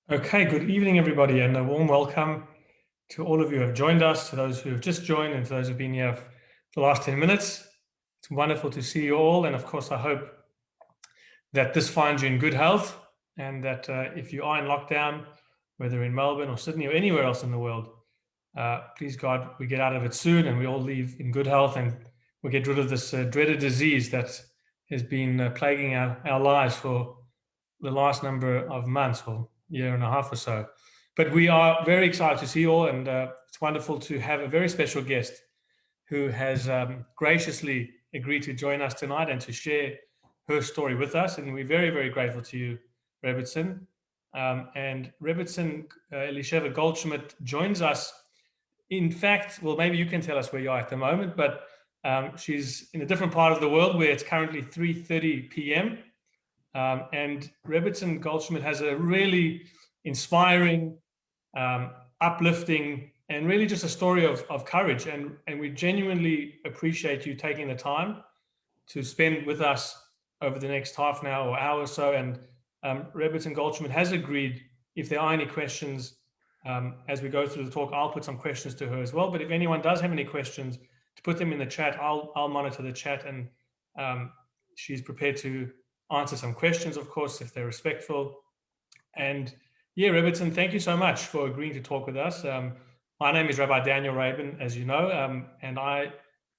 Okay, good evening, everybody, and a warm welcome to all of you who have joined us, to those who have just joined, and to those who have been here for the last 10 minutes. It's wonderful to see you all, and of course, I hope that this finds you in good health, and that if you are in lockdown, whether in Melbourne or Sydney or anywhere else in the world, please God, we get out of it soon, and we all leave in good health, and we get rid of this dreaded disease that has been plaguing our lives for the last number of months or year and a half or so. But we are very excited to see you all, and it's wonderful to have a very special guest who has graciously agreed to join us tonight and to share her story with us. And we're very, very grateful to you, Rebbetzin. And Rebbetzin Elisheva Goldschmidt joins us. In fact, well, maybe you can tell us where you are at the moment, but she's in a different part of the world where it's currently 3:30 p.m. And Rebbetzin Goldschmidt has a really inspiring, uplifting, and really just a story of courage. And we genuinely appreciate you taking the time to spend with us over the next half an hour or hour or so. And Rebbetzin Goldschmidt has agreed, if there are any questions as we go through the talk, I'll put some questions to her as well. But if anyone does have any questions, to put them in the chat, I'll monitor the chat, and she's prepared to answer some questions, of course, if they're respectful. And yeah, Rebbetzin, thank you so much for agreeing to talk with us. My name is Rabbi Daniel Rabin, as you know, and I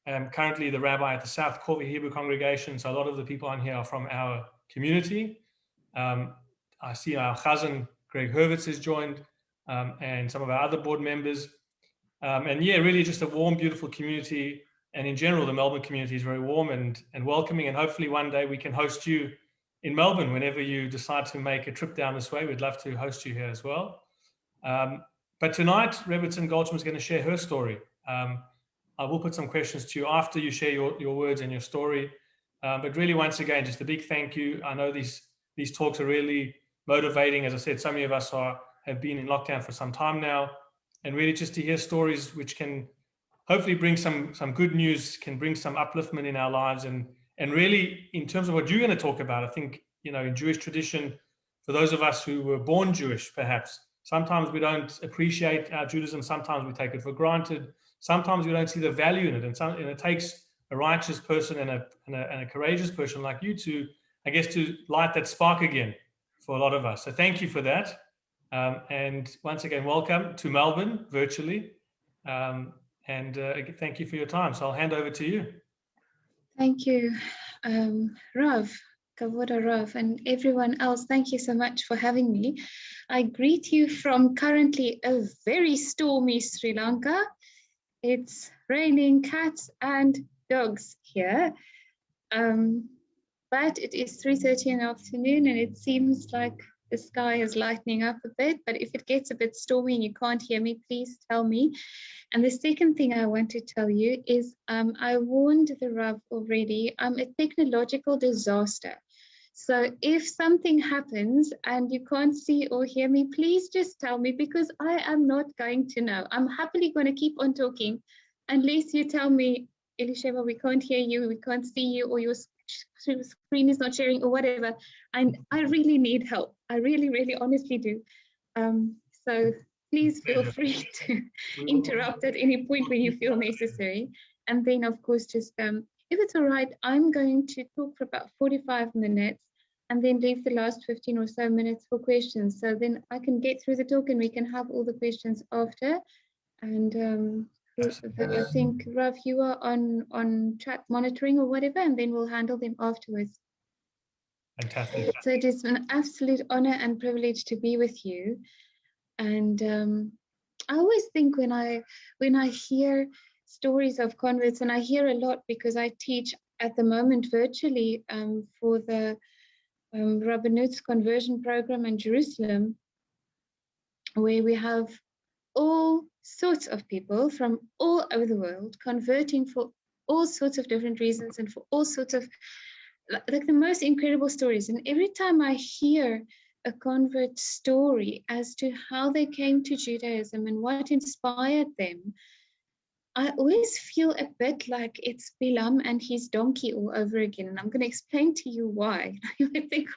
am currently the rabbi at the South Corby Hebrew congregation. So a lot of the people on here are from our community. I see our Chazan, Greg Hurwitz, has joined, and some of our other board members. And yeah, really just a warm, beautiful community. And in general, the Melbourne community is very warm and welcoming. And hopefully one day we can host you in Melbourne whenever you decide to make a trip down this way. We'd love to host you here as well. But tonight, Rebbetzin Goldschmidt is going to share her story. I will put some questions to you after you share your words and your story. But really, once again, just a big thank you. I know these talks are really motivating. As I said, so many of us have been in lockdown for some time now. And really just to hear stories which can hopefully bring some good news, can bring some upliftment in our lives. And really, in terms of what you're going to talk about, I think, in Jewish tradition, for those of us who were born Jewish, perhaps, sometimes we don't appreciate our Judaism. Sometimes we take it for granted. Sometimes we don't see the value in it. And it takes a righteous person and a courageous person like you to, I guess, to light that spark again for a lot of us. So thank you for that. And once again, welcome to Melbourne virtually. And thank you for your time. So I'll hand over to you. Thank you, Rav, Kavoda Rav, and everyone else. Thank you so much for having me. I greet you from currently a very stormy Sri Lanka. It's raining cats and dogs here. But it is 3:30 in the afternoon, and it seems like the sky is lightening up a bit. But if it gets a bit stormy and you can't hear me, please tell me. And the second thing I want to tell you is I warned the Rav already. I'm a technological disaster. So if something happens and you can't see or hear me, please just tell me, because I am not going to know. I'm happily going to keep on talking unless you tell me, Elisheva, we can't hear you, we can't see you, or your screen is not sharing or whatever. And I really need help. I really, really honestly do. So please feel free to interrupt at any point when you feel necessary. And then, of course, just if it's all right, I'm going to talk for about 45 minutes and then leave the last 15 or so minutes for questions. So then I can get through the talk and we can have all the questions after. And I think, Rav, you are on chat monitoring or whatever, and then we'll handle them afterwards. Fantastic. So it is an absolute honor and privilege to be with you. And I always think when I hear stories of converts, and I hear a lot because I teach at the moment virtually for the Rabbanut's conversion program in Jerusalem, where we have all sorts of people from all over the world converting for all sorts of different reasons and for all sorts of like the most incredible stories. And every time I hear a convert story as to how they came to Judaism and what inspired them, I always feel a bit like it's Bilam and his donkey all over again. And I'm going to explain to you why. You might think,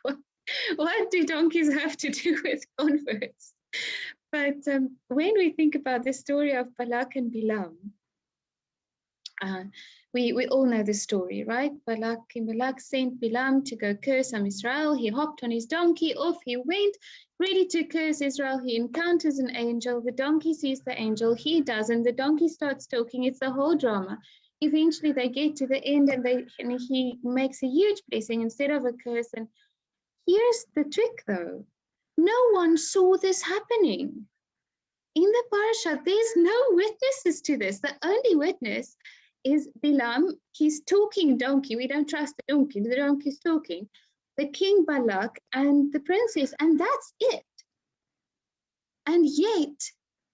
What do donkeys have to do with converts? But when we think about the story of Balak and Bilam, we all know the story, right? Balak sent Bilam to go curse Israel. He hopped on his donkey, off he went, ready to curse Israel. He encounters an angel. The donkey sees the angel. He doesn't. The donkey starts talking. It's the whole drama. Eventually, they get to the end, and he makes a huge blessing instead of a curse. And here's the trick, though. No one saw this happening. In the parasha, there's no witnesses to this. The only witness is Bilam. He's talking donkey. We don't trust the donkey. The donkey's talking. The king Balak and the princess, and that's it. And yet,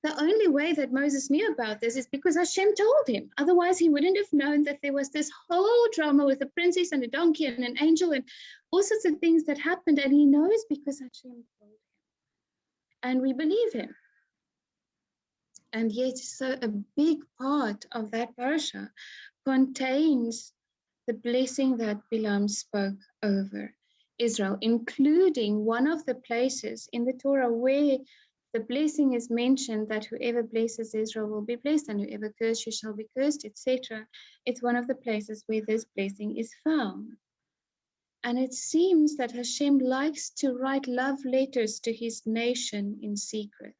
the only way that Moses knew about this is because Hashem told him. Otherwise, he wouldn't have known that there was this whole drama with a princess and a donkey and an angel and all sorts of things that happened. And he knows because Hashem told him. And we believe him. And yet, so a big part of that parasha contains the blessing that Bilam spoke over Israel, including one of the places in the Torah where the blessing is mentioned that whoever blesses Israel will be blessed and whoever curses you shall be cursed, etc. It's one of the places where this blessing is found. And it seems that Hashem likes to write love letters to his nation in secret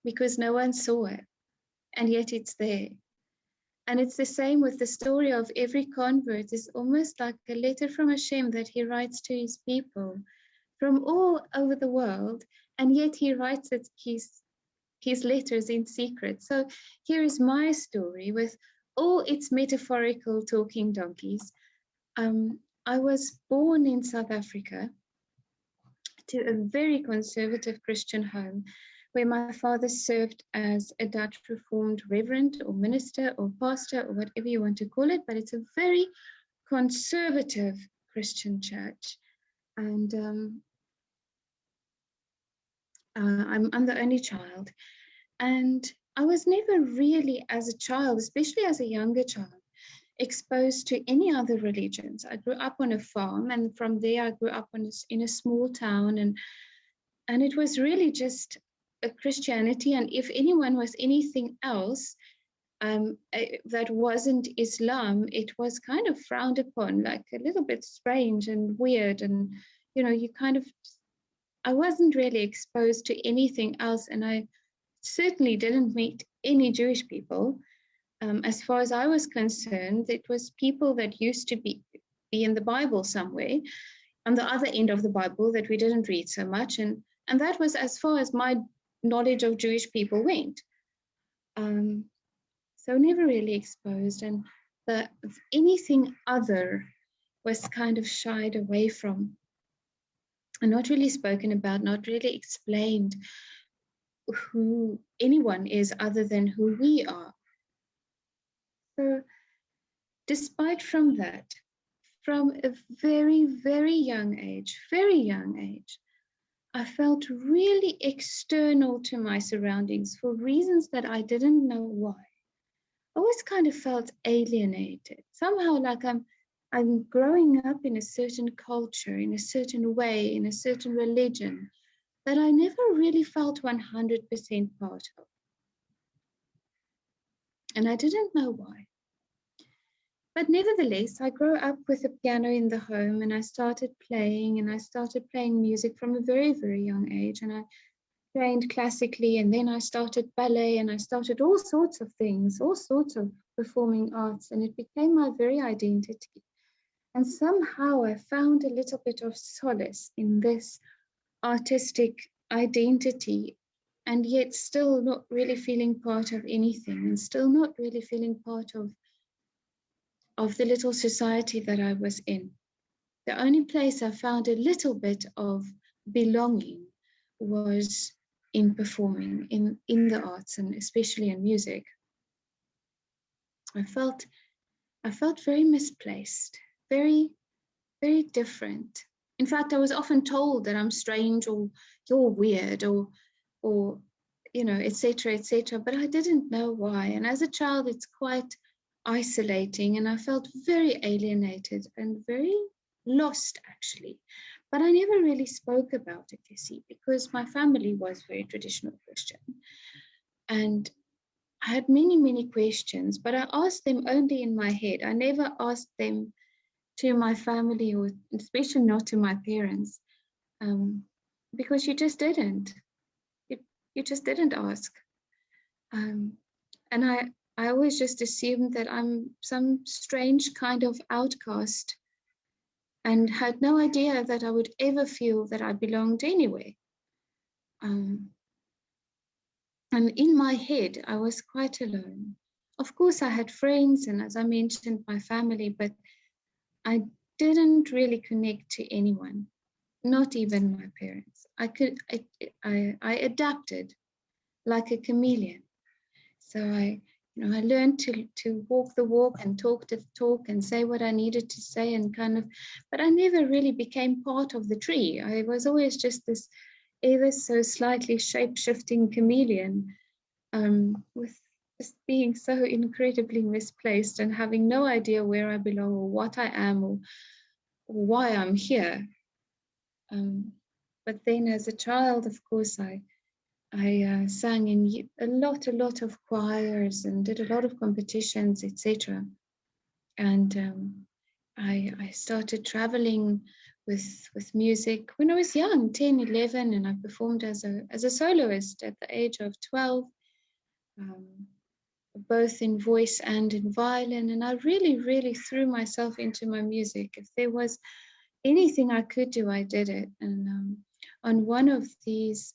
because no one saw it, and yet it's there. And it's the same with the story of every convert. It's almost like a letter from Hashem that he writes to his people from all over the world, and yet he writes it, his letters in secret. So here is my story with all its metaphorical talking donkeys. I was born in South Africa to a very conservative Christian home where my father served as a Dutch Reformed reverend or minister or pastor or whatever you want to call it, but it's a very conservative Christian church. And I'm the only child. And I was never really, as a child, especially as a younger child, exposed to any other religions. I grew up on a farm, and from there I grew up in a small town, and it was really just a Christianity. And if anyone was anything else that wasn't Islam, it was kind of frowned upon, like a little bit strange and weird. And, you know, I wasn't really exposed to anything else. And I certainly didn't meet any Jewish people. As far as I was concerned, it was people that used to be in the Bible somewhere, on the other end of the Bible that we didn't read so much. And that was as far as my knowledge of Jewish people went. So never really exposed. And anything other was kind of shied away from and not really spoken about, not really explained who anyone is other than who we are. So despite from that, from a very, very young age, I felt really external to my surroundings for reasons that I didn't know why. I always kind of felt alienated, somehow like I'm growing up in a certain culture, in a certain way, in a certain religion that I never really felt 100% part of. And I didn't know why. But nevertheless, I grew up with a piano in the home, and I started playing music from a very, very young age. And I trained classically, and then I started ballet, and I started all sorts of things, all sorts of performing arts, and it became my very identity. And somehow I found a little bit of solace in this artistic identity, and yet still not really feeling part of anything, and still not really feeling part of the little society that I was in. The only place I found a little bit of belonging was in performing, in the arts, and especially in music. I felt very misplaced, very, very different. In fact, I was often told that I'm strange, or you're weird, or you know, etc., but I didn't know why. And as a child, it's quite isolating, and I felt very alienated and very lost, actually, But I never really spoke about it, you see, because my family was very traditional Christian. And I had many, many questions, but I asked them only in my head. I never asked them to my family, or especially not to my parents, because you just didn't. You just didn't ask. And I always just assumed that I'm some strange kind of outcast, and had no idea that I would ever feel that I belonged anywhere. And in my head, I was quite alone. Of course, I had friends, and as I mentioned, my family, but I didn't really connect to anyone, not even my parents. I adapted like a chameleon. So I learned to walk the walk and talk the talk and say what I needed to say, and but I never really became part of the tree. I was always just this ever so slightly shape-shifting chameleon, with just being so incredibly misplaced and having no idea where I belong or what I am or why I'm here. But then as a child, of course, I sang in a lot of choirs and did a lot of competitions, etc. And I started traveling with music when I was young, 10, 11, and I performed as a soloist at the age of 12, both in voice and in violin. And I really, really threw myself into my music. If there was anything I could do, I did it. And on one of these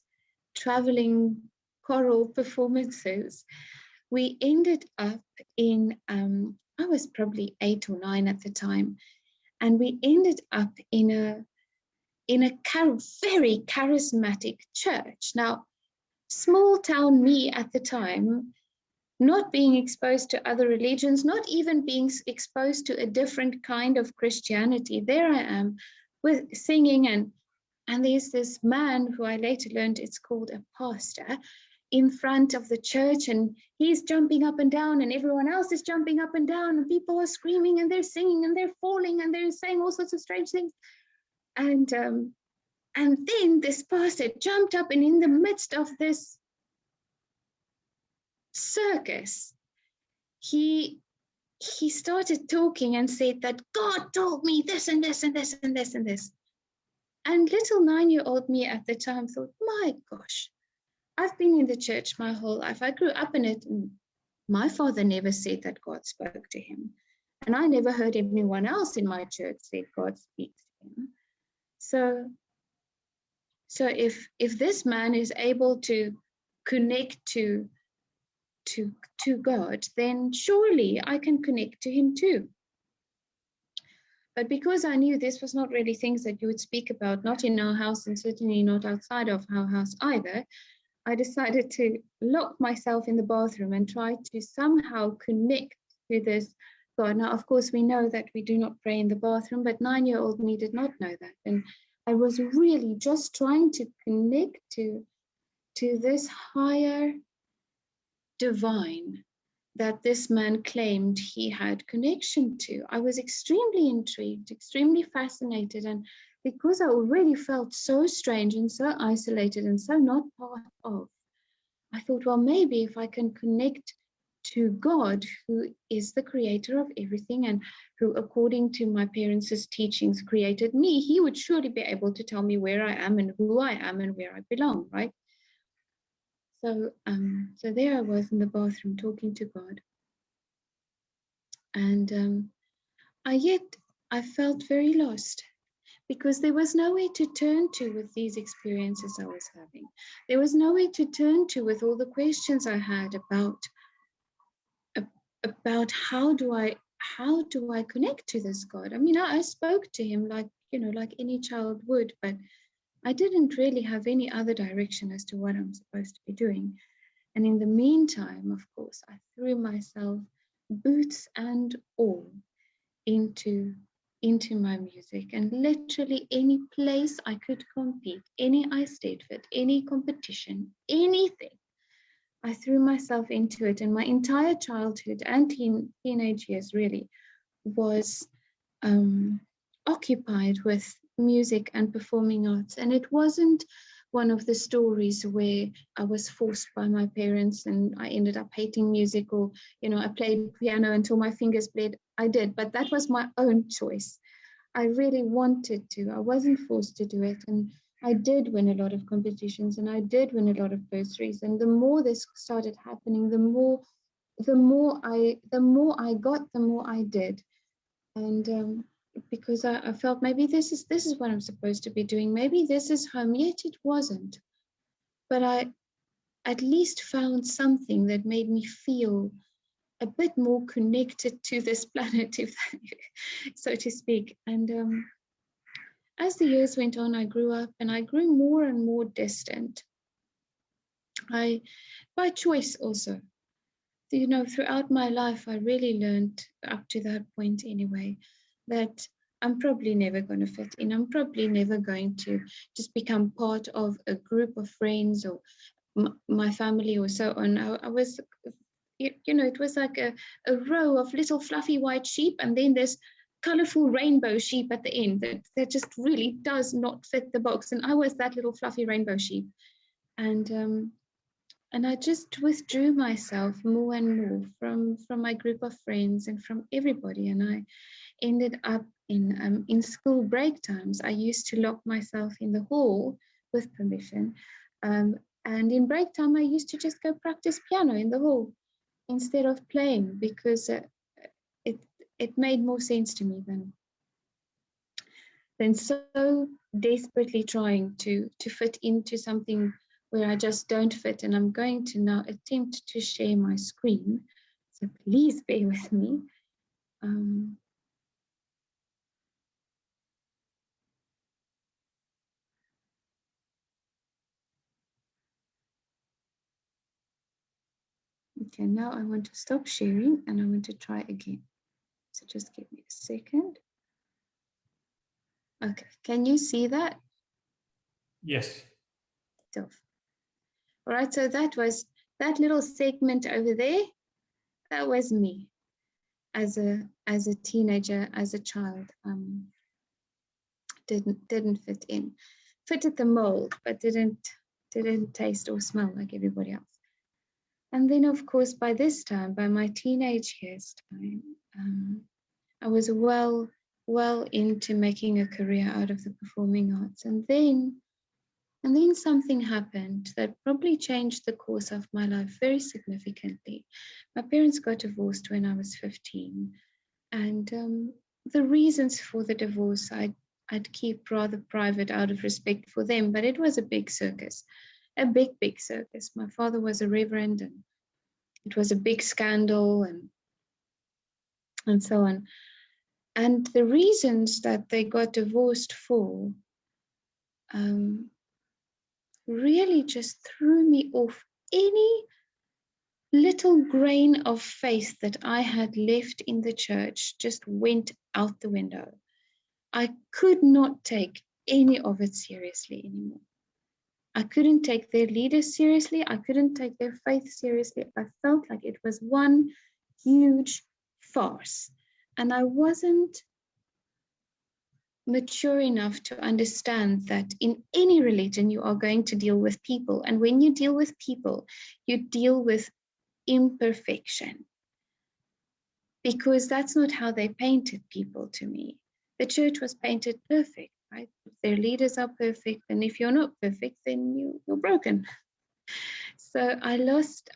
traveling choral performances, we ended up in, I was probably 8 or 9 at the time, and we ended up in a very charismatic church. Now, small town me at the time, not being exposed to other religions, not even being exposed to a different kind of Christianity. There I am with singing, and there's this man who I later learned it's called a pastor in front of the church, and he's jumping up and down, and everyone else is jumping up and down, and people are screaming and they're singing and they're falling and they're saying all sorts of strange things. And then this pastor jumped up, and in the midst of this circus, he started talking and said that God told me this and this and this and this and this. And little 9-year-old me at the time thought, my gosh, I've been in the church my whole life. I grew up in it, and my father never said that God spoke to him. And I never heard anyone else in my church say God speaks to him. So if this man is able to connect to God, then surely I can connect to him too. But because I knew this was not really things that you would speak about, not in our house and certainly not outside of our house either, I decided to lock myself in the bathroom and try to somehow connect to this God. Now, of course, we know that we do not pray in the bathroom, but 9-year-old me did not know that. And I was really just trying to connect to this higher divine that this man claimed he had connection to. I was extremely intrigued, extremely fascinated, and because I already felt so strange and so isolated and so not part of, I thought, well, maybe if I can connect to God, who is the creator of everything and who, according to my parents' teachings, created me, he would surely be able to tell me where I am and who I am and where I belong, right? So there I was in the bathroom talking to God. And I felt very lost, because there was nowhere to turn to with these experiences I was having. There was nowhere to turn to with all the questions I had about how do I connect to this God. I mean, I spoke to him like any child would, but I didn't really have any other direction as to what I'm supposed to be doing. And in the meantime, of course, I threw myself, boots and all, into my music, and literally any place I could compete, any Eisteddfod, any competition, anything, I threw myself into it. And my entire childhood and teenage years really was occupied with music and performing arts. And it wasn't one of the stories where I was forced by my parents and I ended up hating music, or, I played piano until my fingers bled. I did, but that was my own choice. I really wanted to. I wasn't forced to do it. And I did win a lot of competitions and I did win a lot of bursaries. And the more this started happening, the more I got, the more I did. And because I felt maybe this is what I'm supposed to be doing. Maybe this is home. Yet it wasn't. But I at least found something that made me feel a bit more connected to this planet, if so to speak. And as the years went on, I grew up and I grew more and more distant. By choice also. Throughout my life, I really learned, up to that point anyway, that I'm probably never going to fit in. I'm probably never going to just become part of a group of friends or my family or so on. I was, it was like a row of little fluffy white sheep, and then this colorful rainbow sheep at the end that just really does not fit the box. And I was that little fluffy rainbow sheep. And I just withdrew myself more and more from my group of friends and from everybody. And I ended up in school break times. I used to lock myself in the hall with permission. And in break time, I used to just go practice piano in the hall instead of playing, because it made more sense to me than so desperately trying to fit into something where I just don't fit. And I'm going to now attempt to share my screen. So please bear with me. Okay, now I want to stop sharing and I want to try again. So just give me a second. Okay, can you see that? Yes. All right, so that little segment over there. That was me as a teenager, as a child. Didn't fit in, fitted the mold, but didn't taste or smell like everybody else. And then, of course, by this time, by my teenage years time, I was well into making a career out of the performing arts. And then something happened that probably changed the course of my life very significantly. My parents got divorced when I was 15. And the reasons for the divorce, I'd keep rather private out of respect for them, but it was a big circus, a big circus. My father was a reverend, and it was a big scandal, and so on. And the reasons that they got divorced for really just threw me off any little grain of faith that I had left in the church. Just went out the window. I could not take any of it seriously anymore. I couldn't take their leaders seriously. I couldn't take their faith seriously. I felt like it was one huge farce. And I wasn't mature enough to understand that in any religion you are going to deal with people. And when you deal with people, you deal with imperfection. Because that's not how they painted people to me. The church was painted perfect, right? Their leaders are perfect, and if you're not perfect, then you're broken. So I lost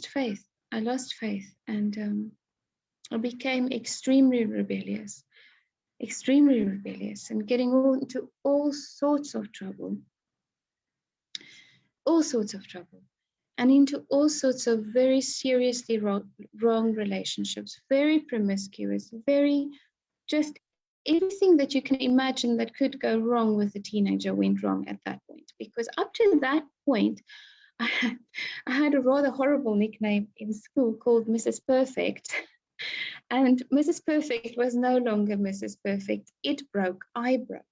faith. I lost faith, and I became extremely rebellious, and getting into all sorts of trouble, and into all sorts of very seriously wrong relationships, very promiscuous, very just everything that you can imagine that could go wrong with a teenager went wrong at that point. Because up to that point, I had a rather horrible nickname in school called Mrs. Perfect. And Mrs. Perfect was no longer Mrs. Perfect. It broke. I broke.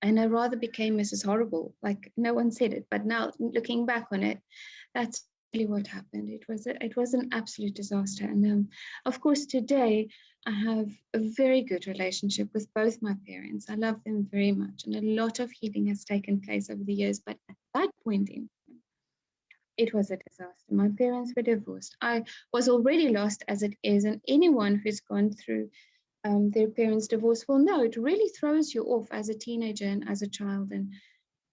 And I rather became Mrs. Horrible. Like, no one said it, but now looking back on it, that's what happened. It was an absolute disaster. And of course, today I have a very good relationship with both my parents. I love them very much, and a lot of healing has taken place over the years. But at that point in time, it was a disaster. My parents were divorced. I was already lost as it is, and anyone who's gone through their parents' divorce will know it really throws you off as a teenager and as a child.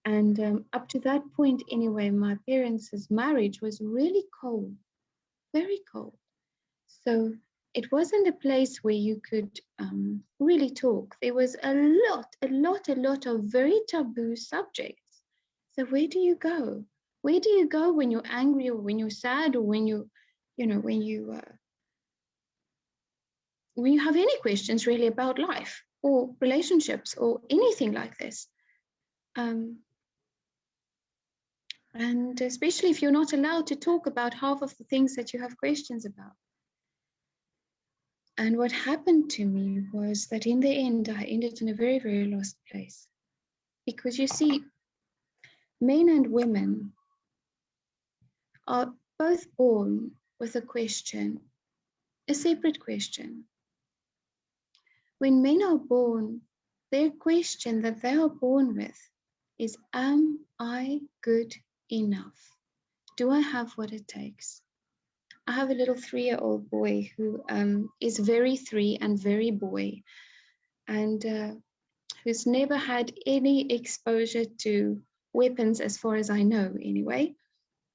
And up to that point anyway, my parents' marriage was really cold, very cold. So it wasn't a place where you could really talk. There was a lot of very taboo subjects. So where do you go? Where do you go when you're angry, or when you're sad, or when you have any questions really about life or relationships or anything like this? And especially if you're not allowed to talk about half of the things that you have questions about. And what happened to me was that in the end, I ended in a very, very lost place. Because you see, men and women are both born with a question, a separate question. When men are born, their question that they are born with is, am I good enough? Do I have what it takes? I have a little 3-year-old boy who is very 3 and very boy, and who's never had any exposure to weapons as far as I know anyway.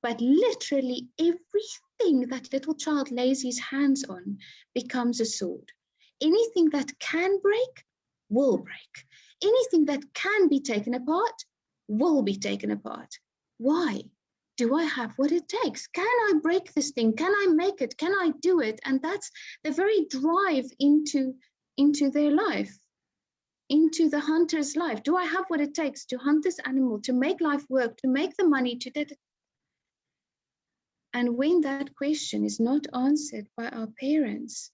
But literally everything that little child lays his hands on becomes a sword. Anything that can break will break. Anything that can be taken apart will be taken apart. Why? Do I have what it takes? Can I break this thing? Can I make it? Can I do it? And that's the very drive into their life, into the hunter's life. Do I have what it takes to hunt this animal, to make life work, to make the money, to do it? And when that question is not answered by our parents,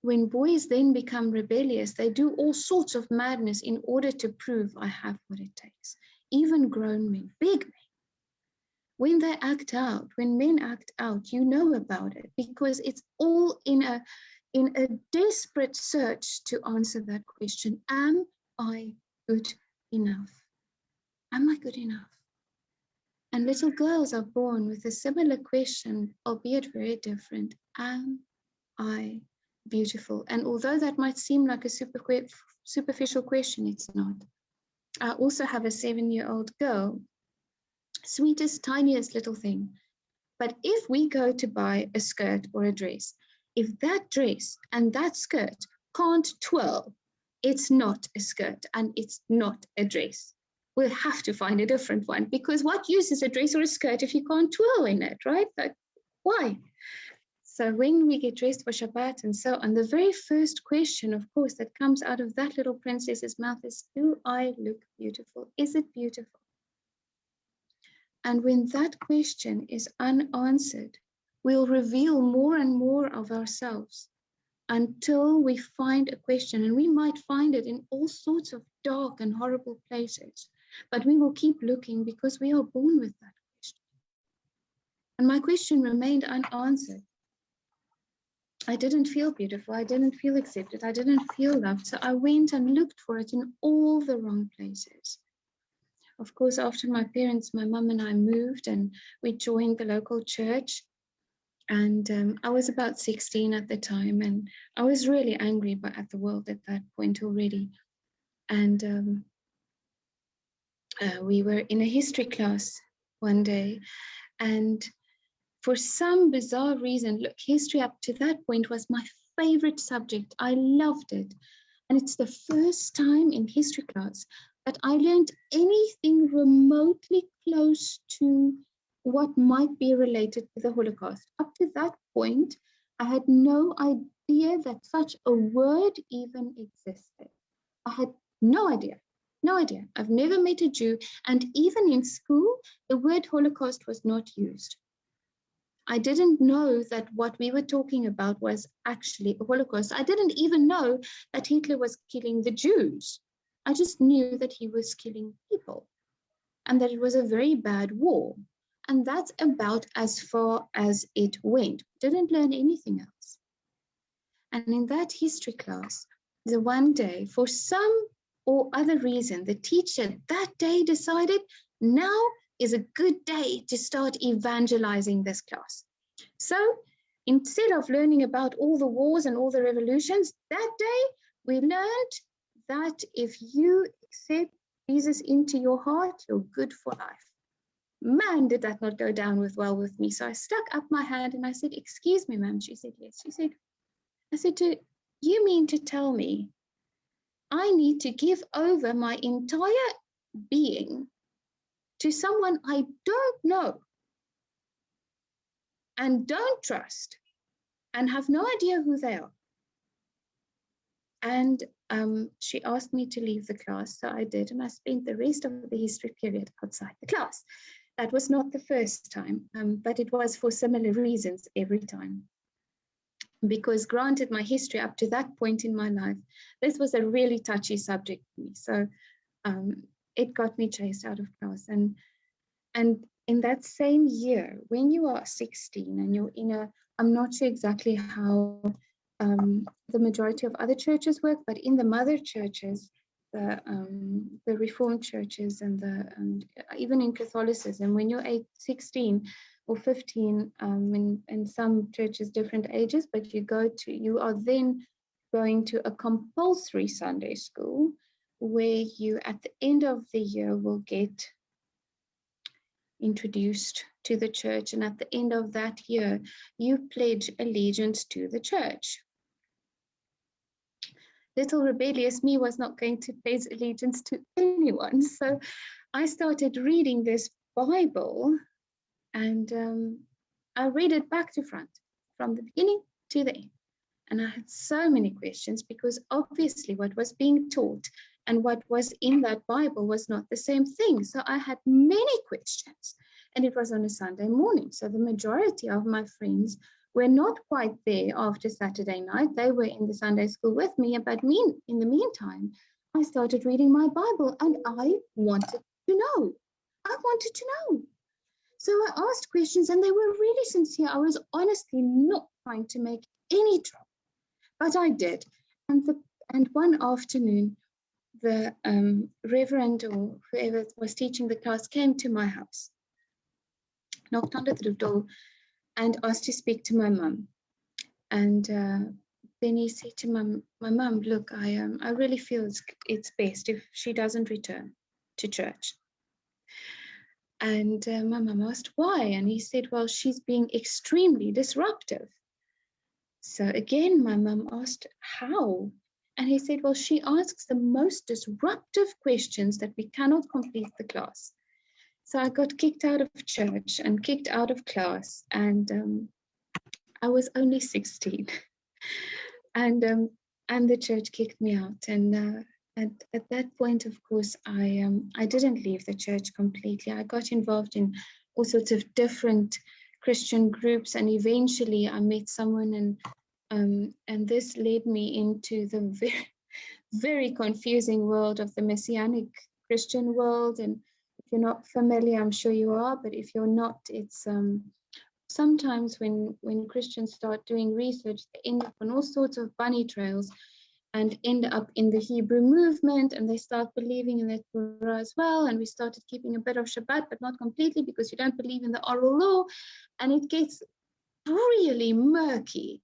when boys then become rebellious, they do all sorts of madness in order to prove I have what it takes. Even grown men, big men. When they act out, when men act out, you know about it, because it's all in a desperate search to answer that question. Am I good enough? Am I good enough? And little girls are born with a similar question, albeit very different. Am I beautiful? And although that might seem like a superficial question, it's not. I also have a 7-year-old girl, sweetest, tiniest little thing. But if we go to buy a skirt or a dress, if that dress and that skirt can't twirl, it's not a skirt and it's not a dress. We'll have to find a different one, because what use is a dress or a skirt if you can't twirl in it, right? Like, why? So when we get dressed for Shabbat and so on, the very first question, of course, that comes out of that little princess's mouth is, do I look beautiful? Is it beautiful? And when that question is unanswered, we'll reveal more and more of ourselves until we find a question. And we might find it in all sorts of dark and horrible places, but we will keep looking because we are born with that question. And my question remained unanswered. I didn't feel beautiful. I didn't feel accepted. I didn't feel loved. So I went and looked for it in all the wrong places. Of course, after my parents, my mum and I moved, and we joined the local church. And I was about 16 at the time, and I was really angry at the world at that point already. And we were in a history class one day, and for some bizarre reason, look, history up to that point was my favorite subject. I loved it. And it's the first time in history class that I learned anything remotely close to what might be related to the Holocaust. Up to that point, I had no idea that such a word even existed. I had no idea. No idea. I've never met a Jew. And even in school, the word Holocaust was not used. I didn't know that what we were talking about was actually a Holocaust. I didn't even know that Hitler was killing the Jews. I just knew that he was killing people and that it was a very bad war. And that's about as far as it went. Didn't learn anything else. And in that history class, the one day, for some or other reason, the teacher that day decided now is a good day to start evangelizing this class. So instead of learning about all the wars and all the revolutions, that day we learned that if you accept Jesus into your heart, you're good for life. Man, did that not go down well with me. So I stuck up my hand and I said, excuse me, ma'am. She said, yes. She said, I said, you mean to tell me I need to give over my entire being to someone I don't know and don't trust and have no idea who they are? And she asked me to leave the class, so I did, and I spent the rest of the history period outside the class. That was not the first time, but it was for similar reasons every time. Because granted, my history up to that point in my life, this was a really touchy subject for me. So it got me chased out of class. And in that same year, when you are 16 and you're in a, I'm not sure exactly how the majority of other churches work, but in the mother churches, the Reformed churches and even in Catholicism, when you're 16 or 15, in some churches, different ages, but you are then going to a compulsory Sunday school where you, at the end of the year, will get introduced to the church. And at the end of that year, you pledge allegiance to the church. Little rebellious me was not going to pledge allegiance to anyone. So I started reading this Bible, and I read it back to front, from the beginning to the end. And I had so many questions because obviously what was being taught and what was in that Bible was not the same thing. So I had many questions, and it was on a Sunday morning. So the majority of my friends were not quite there after Saturday night. They were in the Sunday school with me, but in the meantime, I started reading my Bible and I wanted to know. I wanted to know. So I asked questions and they were really sincere. I was honestly not trying to make any trouble, but I did. And one afternoon, the reverend or whoever was teaching the class came to my house, knocked on the door and asked to speak to my mum. And then he said to my mum, look, I really feel it's best if she doesn't return to church. And my mum asked why, and he said, well, she's being extremely disruptive. So again, my mum asked how, and he said, well, she asks the most disruptive questions that we cannot complete the class. So I got kicked out of church and kicked out of class, and I was only 16, and the church kicked me out. And at that point, of course, I didn't leave the church completely. I got involved in all sorts of different Christian groups, and eventually I met someone, and this led me into the very, very confusing world of the Messianic Christian world. And if you're not familiar, I'm sure you are, but if you're not, it's sometimes when Christians start doing research, they end up on all sorts of bunny trails and end up in the Hebrew movement, and they start believing in the Torah as well. And we started keeping a bit of Shabbat, but not completely, because you don't believe in the oral law, and it gets really murky.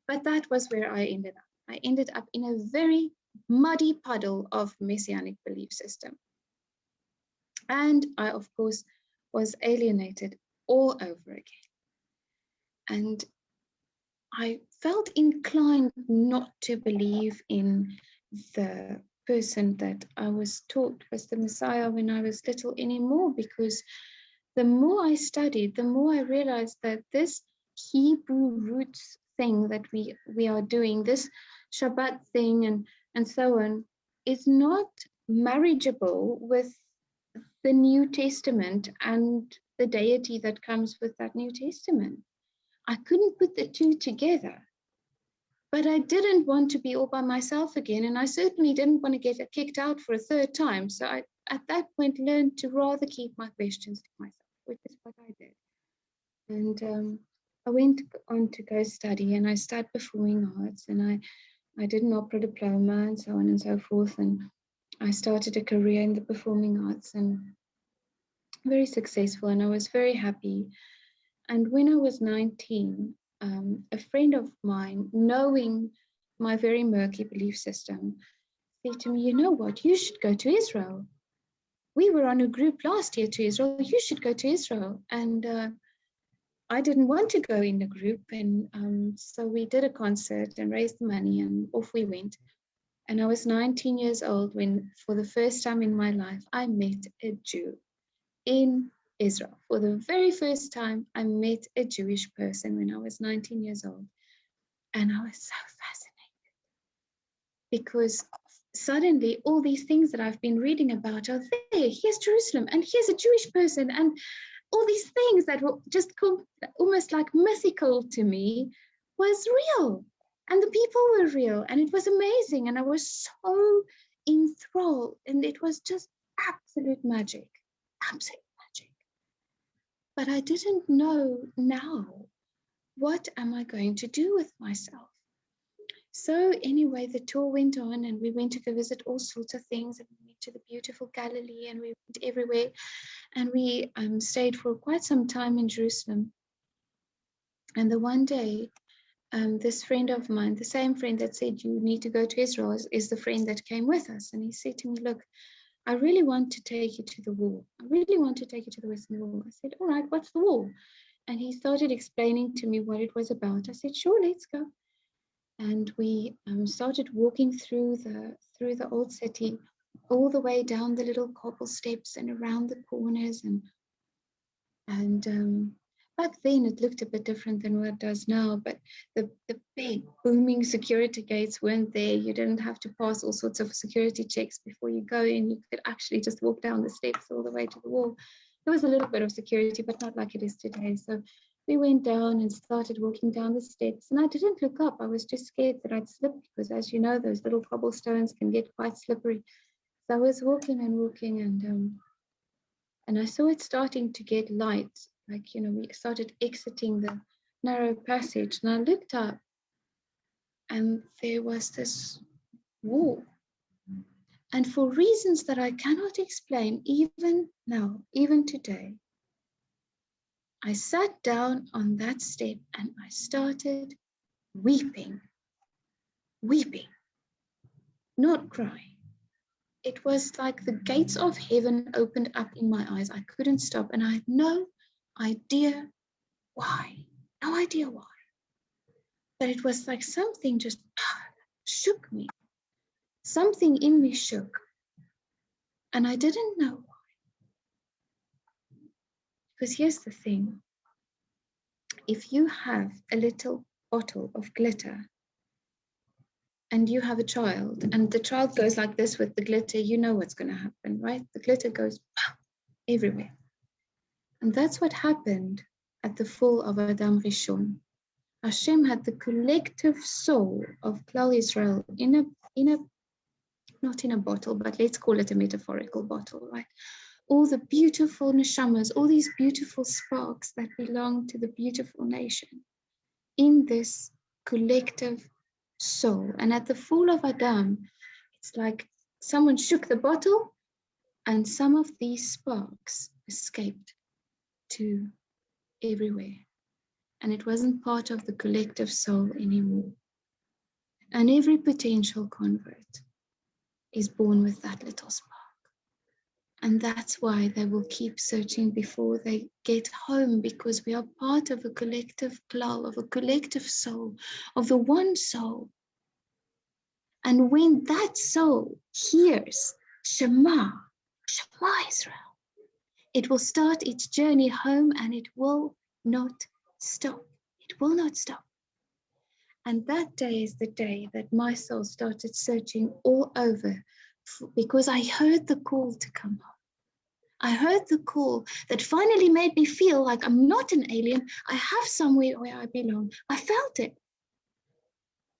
But that was where I ended up. I ended up in a very muddy puddle of Messianic belief system. And I, of course, was alienated all over again. And I felt inclined not to believe in the person that I was taught was the Messiah when I was little anymore, because the more I studied, the more I realized that this Hebrew roots thing that we are doing, this Shabbat thing and so on, is not marriageable with the New Testament and the deity that comes with that New Testament. I couldn't put the two together, but I didn't want to be all by myself again, and I certainly didn't want to get kicked out for a third time. So I, at that point, learned to rather keep my questions to myself. which is what I did. And I went on to go study, and I studied performing arts, and I did an opera diploma and so on and so forth. And I started a career in the performing arts and very successful, and I was very happy. And when I was 19, a friend of mine, knowing my very murky belief system, said to me, you know what, you should go to Israel. We were on a group last year to Israel, you should go to Israel. And I didn't want to go in the group. And so we did a concert and raised the money, and off we went. And I was 19 years old when, for the first time in my life, I met a Jew in Israel. For the very first time, I met a Jewish person when I was 19 years old. And I was so fascinated because suddenly all these things that I've been reading about are there. Here's Jerusalem, and here's a Jewish person, and all these things that were just almost like mythical to me was real. And the people were real, and it was amazing. And I was so enthralled, and it was just absolute magic, absolute magic. But I didn't know now, what am I going to do with myself? So anyway, the tour went on, and we went to go visit all sorts of things, and we went to the beautiful Galilee, and we went everywhere. And we stayed for quite some time in Jerusalem. And the one day, this friend of mine, the same friend that said you need to go to Israel, is the friend that came with us. And he said to me, look, I really want to take you to the wall. I really want to take you to the Western Wall. I said, all right, what's the wall? And he started explaining to me what it was about. I said, sure, let's go. And we started walking through the old city, all the way down the little cobble steps and around the corners. And back then it looked a bit different than what it does now, but the big booming security gates weren't there. You didn't have to pass all sorts of security checks before you go in. You could actually just walk down the steps all the way to the wall. There was a little bit of security, but not like it is today. So we went down and started walking down the steps, and I didn't look up. I was just scared that I'd slip because, as you know, those little cobblestones can get quite slippery. So I was walking and walking, and I saw it starting to get light. Like, you know, we started exiting the narrow passage, and I looked up, and there was this wall. And for reasons that I cannot explain, even now, even today, I sat down on that step and I started weeping, not crying. It was like the gates of heaven opened up in my eyes. I couldn't stop, and I had no idea why. But it was like something just shook me. Something in me shook, and I didn't know why. Because here's the thing. If you have a little bottle of glitter and you have a child, and the child goes like this with the glitter, you know what's going to happen, right? The glitter goes everywhere. And that's what happened at the fall of Adam Rishon. Hashem had the collective soul of Klal Israel in a not in a bottle, but let's call it a metaphorical bottle, right? All the beautiful neshamas, all these beautiful sparks that belong to the beautiful nation in this collective soul. And at the fall of Adam, it's like someone shook the bottle and some of these sparks escaped to everywhere. And it wasn't part of the collective soul anymore. And every potential convert is born with that little spark. And that's why they will keep searching before they get home, because we are part of a collective klal, of a collective soul, of the one soul. And when that soul hears Shema Israel, it will start its journey home, and it will not stop. It will not stop. And that day is the day that my soul started searching all over, because I heard the call to come home. I heard the call that finally made me feel like I'm not an alien. I have somewhere where I belong. I felt it.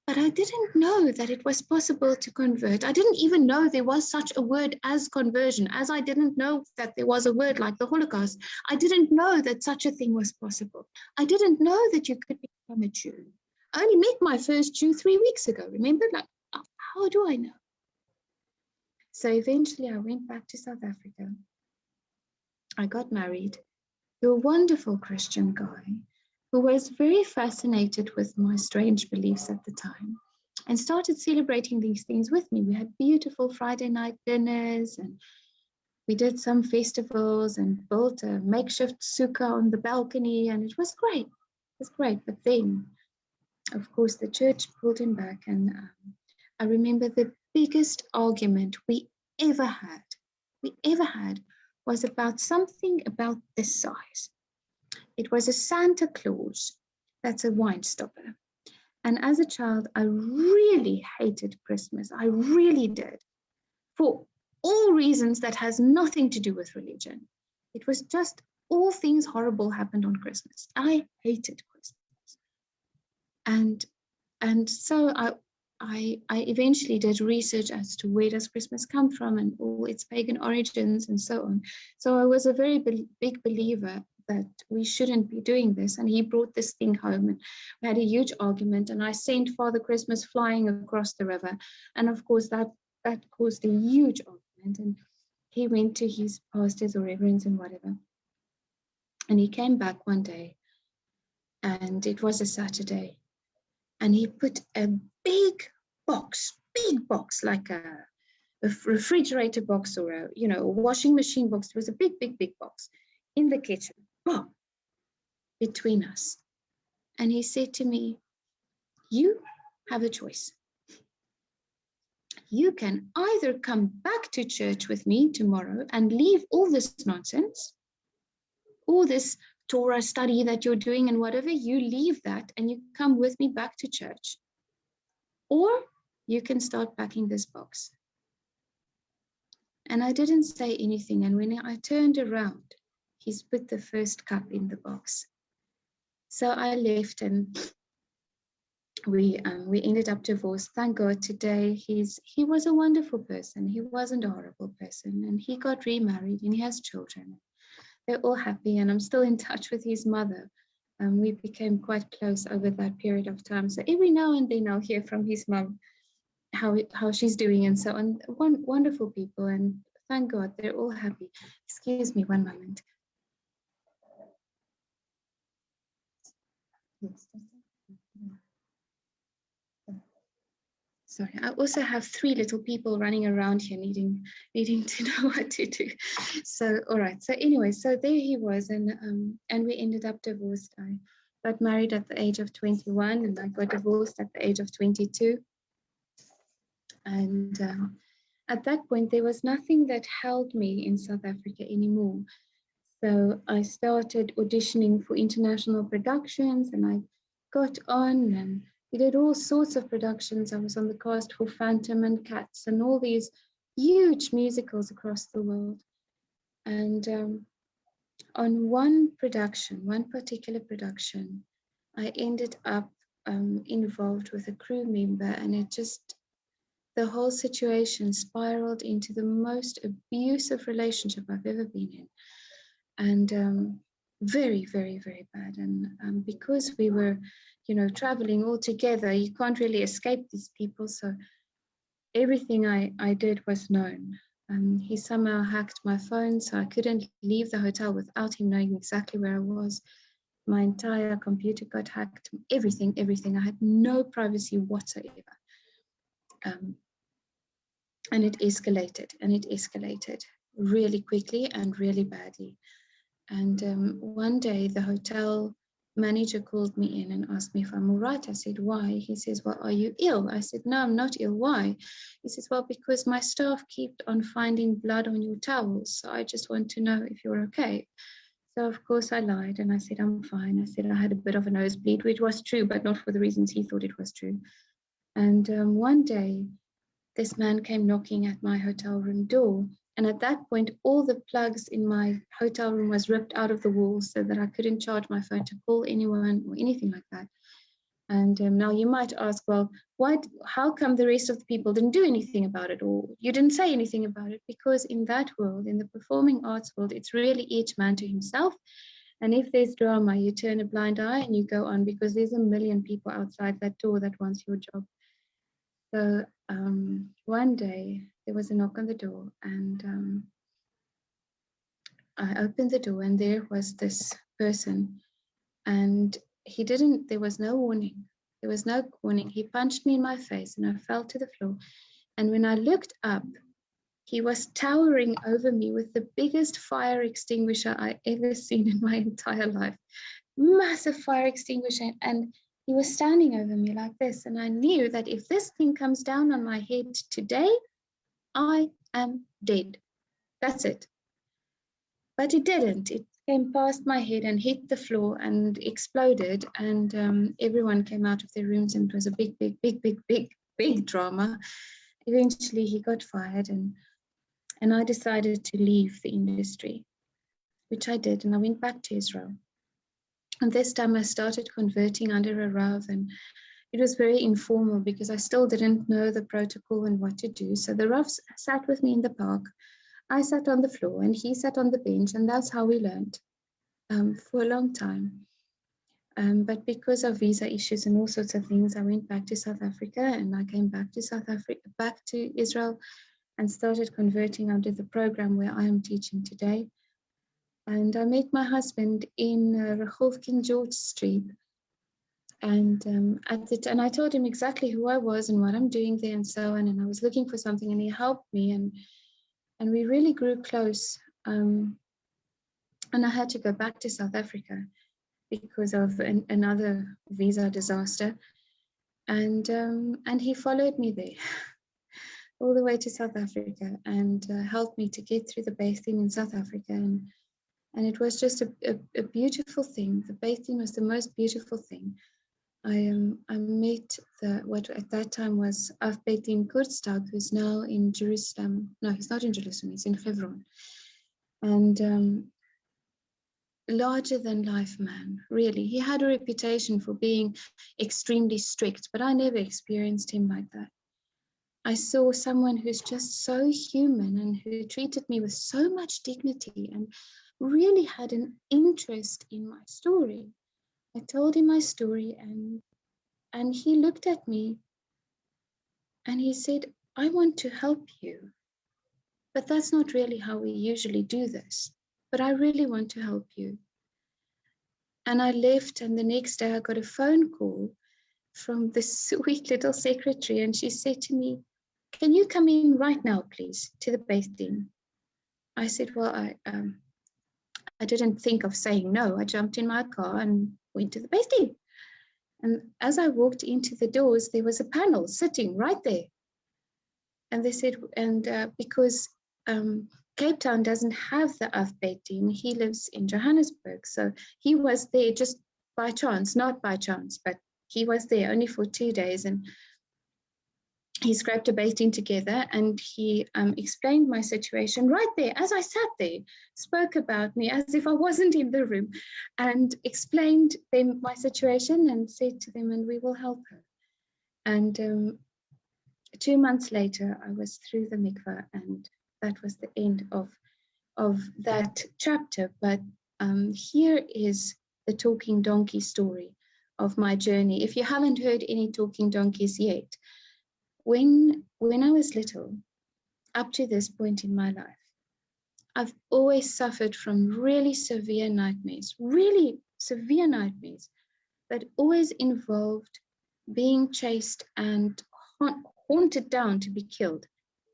But I didn't know that it was possible to convert. I didn't even know there was such a word as conversion, as I didn't know that there was a word like the Holocaust. I didn't know that such a thing was possible. I didn't know that you could become a Jew. I only met my first Jew 3 weeks ago. Remember, like, how do I know? So eventually I went back to South Africa. I got married to a wonderful Christian guy who was very fascinated with my strange beliefs at the time and started celebrating these things with me. We had beautiful Friday night dinners and we did some festivals and built a makeshift sukkah on the balcony, and it was great. It was great. But then, of course, the church pulled him back, and I remember the biggest argument we ever had was about something about this size. It was a Santa Claus, that's a wine stopper. And as a child, I really hated Christmas. I really did, for all reasons that has nothing to do with religion. It was just all things horrible happened on Christmas. I hated Christmas. And so I eventually did research as to where does Christmas come from and all its pagan origins and so on. So I was a very big believer that we shouldn't be doing this. And he brought this thing home and we had a huge argument, and I sent Father Christmas flying across the river. And of course that caused a huge argument, and he went to his pastors or reverends and whatever. And he came back one day, and it was a Saturday, and he put a big box, like a refrigerator box or a washing machine box. It was a big box in the kitchen, between us. And he said to me, you have a choice. You can either come back to church with me tomorrow and leave all this nonsense, all this Torah study that you're doing and whatever, you leave that and you come with me back to church. Or you can start packing this box. And I didn't say anything. And when I turned around, he's put the first cup in the box. So I left, and we ended up divorced. Thank God today he was a wonderful person. He wasn't a horrible person, and he got remarried and he has children. They're all happy, and I'm still in touch with his mother. We became quite close over that period of time. So every now and then I'll hear from his mom how she's doing and so on. Wonderful people, and thank God they're all happy. Excuse me one moment. Sorry, I also have 3 little people running around here needing to know what to do. So, all right. So anyway, so there he was, and we ended up divorced. I got married at the age of 21, and I got divorced at the age of 22. And at that point, there was nothing that held me in South Africa anymore. So I started auditioning for international productions, and I got on, and we did all sorts of productions. I was on the cast for Phantom and Cats and all these huge musicals across the world. And on one particular production, I ended up involved with a crew member, and the whole situation spiraled into the most abusive relationship I've ever been in. And very, very, very bad. And because we were, traveling all together, you can't really escape these people. So everything I did was known. He somehow hacked my phone, so I couldn't leave the hotel without him knowing exactly where I was. My entire computer got hacked, everything. I had no privacy whatsoever. And it escalated really quickly and really badly. And one day the hotel manager called me in and asked me if I'm all right. I said, why? He says, well, are you ill? I said, no, I'm not ill. Why? He says, well, because my staff kept on finding blood on your towels. So I just want to know if you're okay. So of course I lied and I said, I'm fine. I said I had a bit of a nosebleed, which was true, but not for the reasons he thought it was true. And one day this man came knocking at my hotel room door. And at that point, all the plugs in my hotel room was ripped out of the wall so that I couldn't charge my phone to call anyone or anything like that. And now you might ask, well, how come the rest of the people didn't do anything about it, or you didn't say anything about it? Because in that world, in the performing arts world, it's really each man to himself. And if there's drama, you turn a blind eye and you go on, because there's a million people outside that door that wants your job. So one day there was a knock on the door, and I opened the door, and there was this person, and there was no warning. There was no warning. He punched me in my face and I fell to the floor. And when I looked up, he was towering over me with the biggest fire extinguisher I ever seen in my entire life. Massive fire extinguisher. And he was standing over me like this. And I knew that if this thing comes down on my head today, I am dead. That's it. But it didn't. It came past my head and hit the floor and exploded. And everyone came out of their rooms, and it was a big drama. Eventually, he got fired, and I decided to leave the industry, which I did. And I went back to Israel. And this time I started converting under a Rav, and it was very informal because I still didn't know the protocol and what to do. So the Rav sat with me in the park. I sat on the floor and he sat on the bench, and that's how we learned for a long time. But because of visa issues and all sorts of things, I went back to South Africa, and I came back to Israel, and started converting under the program where I am teaching today. And I met my husband in Rehov King George Street. And I told him exactly who I was and what I'm doing there and so on. And I was looking for something, and he helped me. And we really grew close. And I had to go back to South Africa because of another visa disaster. And he followed me there all the way to South Africa, and helped me to get through the Beit Din in South Africa. And it was just a beautiful thing. The Beit Din was the most beautiful thing. I met what at that time was Rebbetzin Elisheva, who's now in Jerusalem. No, he's not in Jerusalem, he's in Hebron. And larger than life man, really. He had a reputation for being extremely strict, but I never experienced him like that. I saw someone who's just so human and who treated me with so much dignity and really had an interest in my story. I told him my story, and he looked at me and he said, I want to help you, but that's not really how we usually do this, but I really want to help you. And I left, and the next day I got a phone call from this sweet little secretary, and she said to me, can you come in right now, please, to the Beit Din? I said, well, I didn't think of saying no. I jumped in my car and went to the Beit Din. And as I walked into the doors, there was a panel sitting right there. And they said, because Cape Town doesn't have the Beit Din, he lives in Johannesburg. So he was there just by chance, not by chance, but he was there only for 2 days. And he scraped a Beit Din together, and he explained my situation right there as I sat there, spoke about me as if I wasn't in the room, and explained them my situation and said to them, and we will help her. And 2 months later, I was through the mikveh, and that was the end of that chapter. But here is the talking donkey story of my journey. If you haven't heard any talking donkeys yet, when I was little, up to this point in my life, I've always suffered from really severe nightmares that always involved being chased and haunted down to be killed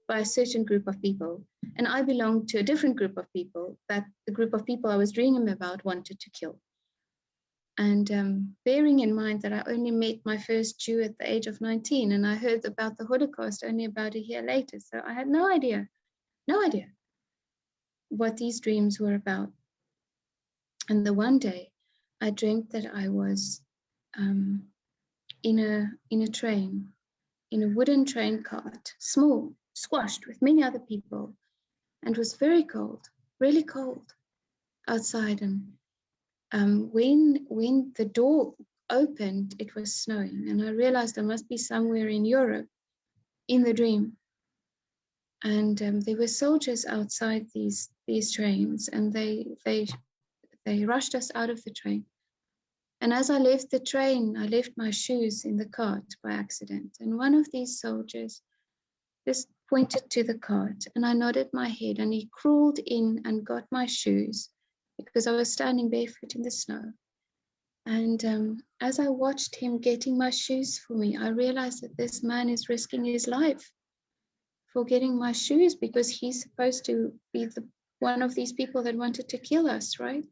by a certain group of people. And I belonged to a different group of people that the group of people I was dreaming about wanted to kill. And bearing in mind that I only met my first Jew at the age of 19, and I heard about the Holocaust only about a year later. So I had no idea what these dreams were about. And the one day I dreamt that I was in a train, in a wooden train cart, small, squashed with many other people, and it was very cold, really cold outside. And when the door opened, it was snowing. And I realized I must be somewhere in Europe in the dream. And there were soldiers outside these trains, and they rushed us out of the train. And as I left the train, I left my shoes in the cart by accident. And one of these soldiers just pointed to the cart, and I nodded my head, and he crawled in and got my shoes because I was standing barefoot in the snow. And as I watched him getting my shoes for me, I realized that this man is risking his life for getting my shoes because he's supposed to be one of these people that wanted to kill us, right?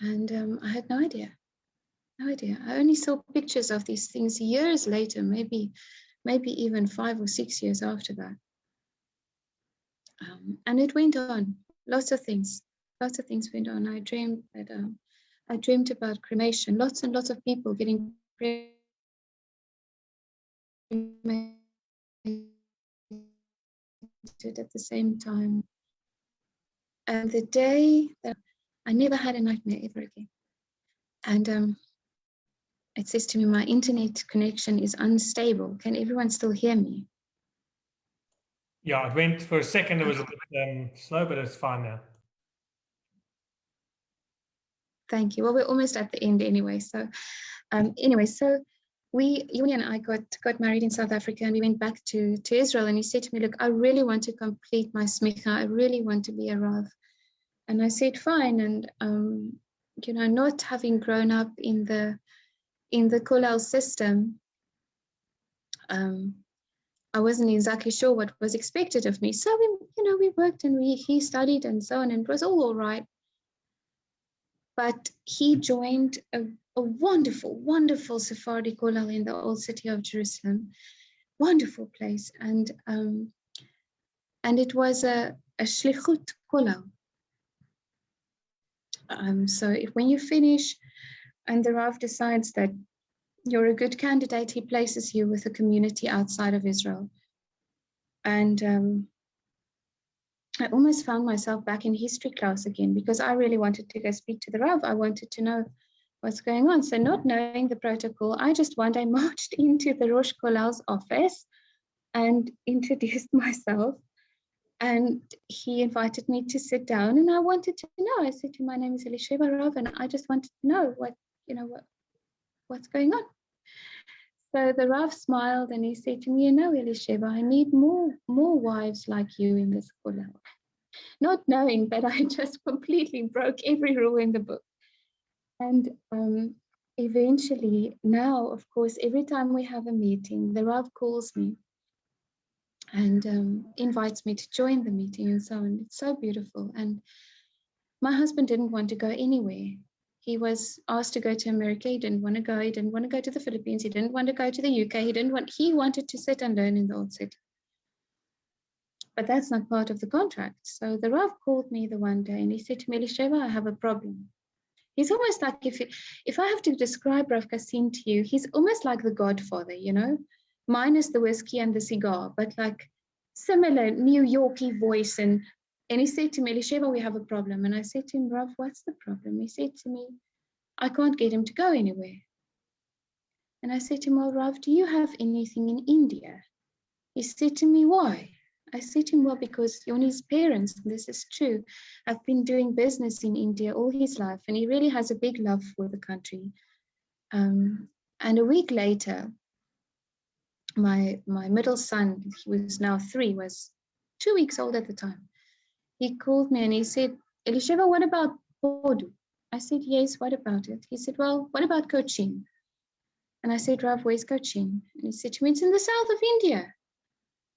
And I had no idea. I only saw pictures of these things years later, maybe even 5 or 6 years after that. And it went on. Lots of things went on. I dreamed about cremation. Lots and lots of people getting cremated at the same time. And the day that I never had a nightmare ever again. And it says to me, my internet connection is unstable. Can everyone still hear me? Yeah, it went for a second. It was a bit slow, but it's fine now. Thank you. Well, we're almost at the end anyway. So Yoni and I got married in South Africa, and we went back to Israel. And he said to me, look, I really want to complete my smicha. I really want to be a Rav. And I said, fine. And, not having grown up in the kollel system, I wasn't exactly sure what was expected of me. So we worked, and he studied and so on, and it was all right. But he joined a wonderful, wonderful Sephardi kollel in the old city of Jerusalem. Wonderful place. And it was a shlichut kollel. So when you finish and the Rav decides that you're a good candidate, he places you with a community outside of Israel. And I almost found myself back in history class again because I really wanted to go speak to the Rav. I wanted to know what's going on. So not knowing the protocol, I just one day marched into the Rosh Kollel's office and introduced myself. And he invited me to sit down, and I wanted to know. I said to him, my name is Elisheva Rav, and I just wanted to know what's going on. So the Rav smiled, and he said to me, Elisheva, I need more wives like you in this kollel. Not knowing that I just completely broke every rule in the book. And eventually, now, of course, every time we have a meeting, the Rav calls me and invites me to join the meeting and so on. It's so beautiful. And my husband didn't want to go anywhere. He was asked to go to America. He didn't want to go. He didn't want to go to the Philippines. He didn't want to go to the UK. He wanted to sit and learn in the old city. But that's not part of the contract. So the Rav called me the one day and he said to me, Elisheva, I have a problem. He's almost like, if I have to describe Rav Kassin to you, he's almost like the Godfather, minus the whiskey and the cigar, but like similar New Yorkie voice. And he said to me, Elisheva, we have a problem. And I said to him, Rav, what's the problem? He said to me, I can't get him to go anywhere. And I said to him, well, Rav, do you have anything in India? He said to me, why? I said to him, well, because Yoni's parents, this is true, have been doing business in India all his life, and he really has a big love for the country. And a week later, my middle son, he was now 3, was 2 weeks old at the time. He called me and he said, Elisheva, what about Bodu? I said, yes, what about it? He said, well, what about Cochin? And I said, Rav, where's Cochin? And he said to me, it's in the south of India.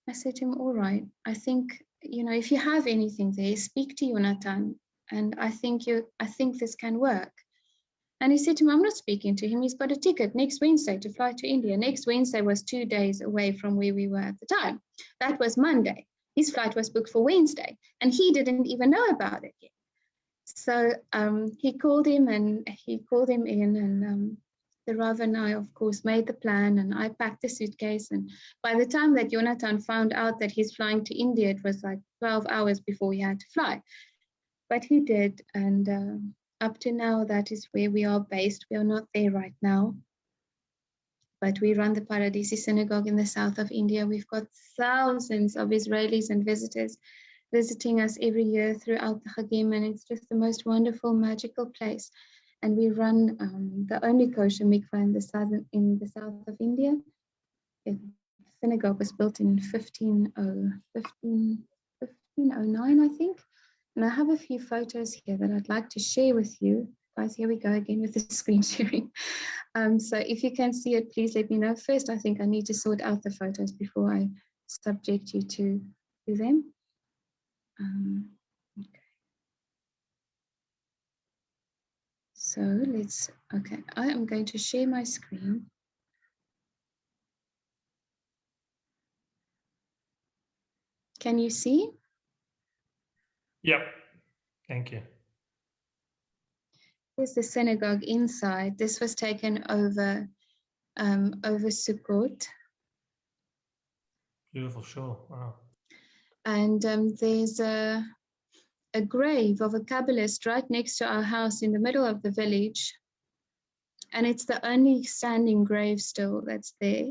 I said to him, all right, I think, if you have anything there, speak to Yonatan, and I think this can work. And he said to me, I'm not speaking to him. He's got a ticket next Wednesday to fly to India. Next Wednesday was 2 days away from where we were at the time. That was Monday. His flight was booked for Wednesday, and he didn't even know about it yet. So he called him in, and the Rav and I, of course, made the plan, and I packed the suitcase. And by the time that Yonatan found out that he's flying to India, it was like 12 hours before he had to fly. But he did, and up to now, that is where we are based. We are not there right now, but we run the Paradisi Synagogue in the south of India. We've got thousands of Israelis and visitors visiting us every year throughout the Chagim, and it's just the most wonderful, magical place. And we run the only kosher mikvah in the south of India. The synagogue was built in 1509, I think. And I have a few photos here that I'd like to share with you. Guys, here we go again with the screen sharing. So if you can see it, please let me know. First, I think I need to sort out the photos before I subject you to them. Okay. So I am going to share my screen. Can you see? Yep. Thank you. Here's the synagogue inside. This was taken over Sukkot. Beautiful, sure. Wow. And there's a grave of a Kabbalist right next to our house in the middle of the village. And it's the only standing grave still that's there.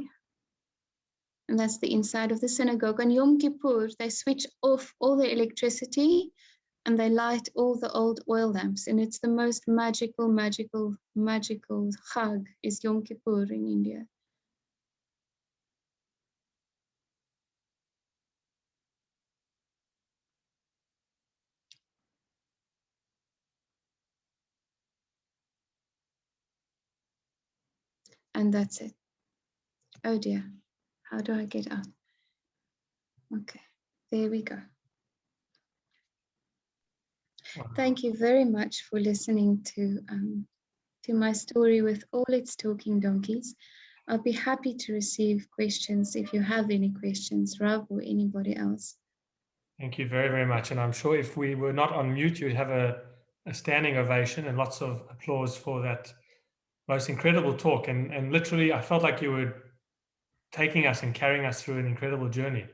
And that's the inside of the synagogue. On Yom Kippur, they switch off all the electricity and they light all the old oil lamps. And it's the most magical Chag is Yom Kippur in India. And that's it. Oh dear, how do I get out? Okay, there we go. Wow. Thank you very much for listening to my story with all its talking donkeys. I'll be happy to receive questions if you have any questions, Rav or anybody else. Thank you very, very much. And I'm sure if we were not on mute, you'd have a standing ovation and lots of applause for that most incredible talk. And literally, I felt like you were taking us and carrying us through an incredible journey.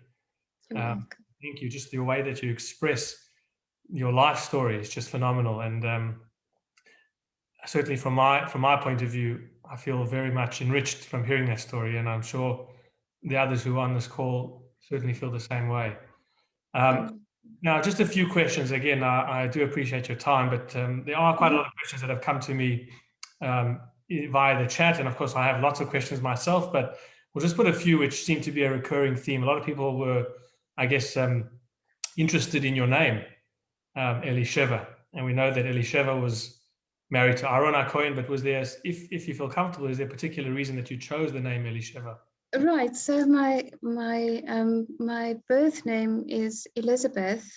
Thank you. Just the way that you express your life story is just phenomenal. And certainly from my point of view, I feel very much enriched from hearing that story. And I'm sure the others who are on this call certainly feel the same way. Now, just a few questions. Again, I do appreciate your time, but there are quite a lot of questions that have come to me via the chat. And of course, I have lots of questions myself, but we'll just put a few which seem to be a recurring theme. A lot of people were, I guess, interested in your name, Elisheva. And we know that Elisheva was married to Aaron Cohen, but was there, if you feel comfortable, is there a particular reason that you chose the name Elisheva? Right. So my birth name is Elizabeth.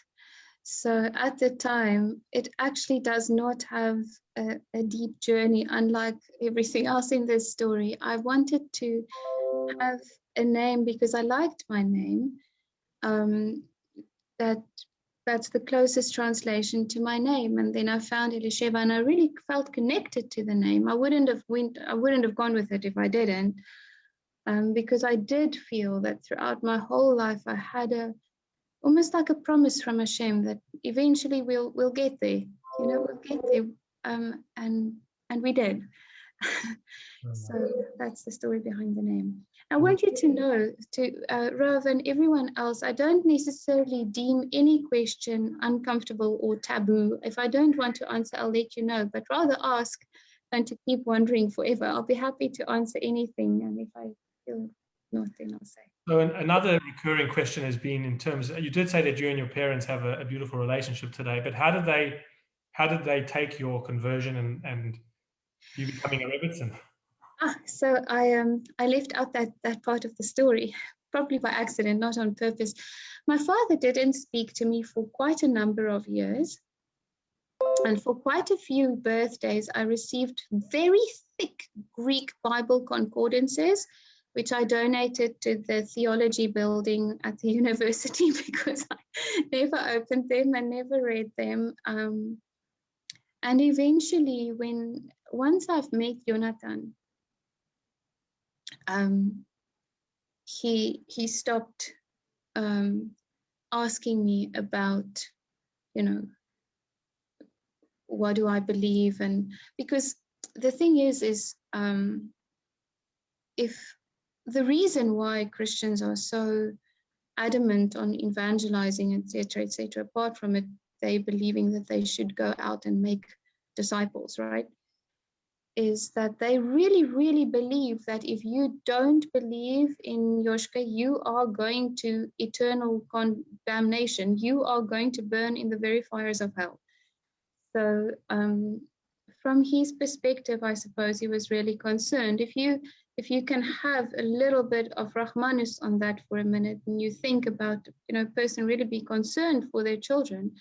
So at the time, it actually does not have a deep journey, unlike everything else in this story. I wanted to have a name because I liked my name. That's the closest translation to my name. And then I found Elisheva, and I really felt connected to the name. I wouldn't have gone with it if I didn't. Because I did feel that throughout my whole life, I had almost like a promise from Hashem that eventually we'll get there. We'll get there, and we did. So that's the story behind the name. I want you to know, Rav and everyone else, I don't necessarily deem any question uncomfortable or taboo. If I don't want to answer, I'll let you know, but rather ask than to keep wondering forever. I'll be happy to answer anything, and if I feel not, then I'll say. So another recurring question has been in terms, you did say that you and your parents have a beautiful relationship today, but how did they take your conversion and you becoming a Rebbetzin? So I left out that part of the story, probably by accident, not on purpose. My father didn't speak to me for quite a number of years. And for quite a few birthdays, I received very thick Greek Bible concordances, which I donated to the theology building at the university because I never opened them and never read them. And eventually, once I've met Jonathan, he stopped asking me about, what do I believe? And because the thing is if the reason why Christians are so adamant on evangelizing, etc., apart from it, they believing that they should go out and make disciples, right? Is that they really, really believe that if you don't believe in Yoshka, you are going to eternal condemnation. You are going to burn in the very fires of hell. So from his perspective, I suppose he was really concerned. If you can have a little bit of Rahmanus on that for a minute, and you think about, a person really be concerned for their children,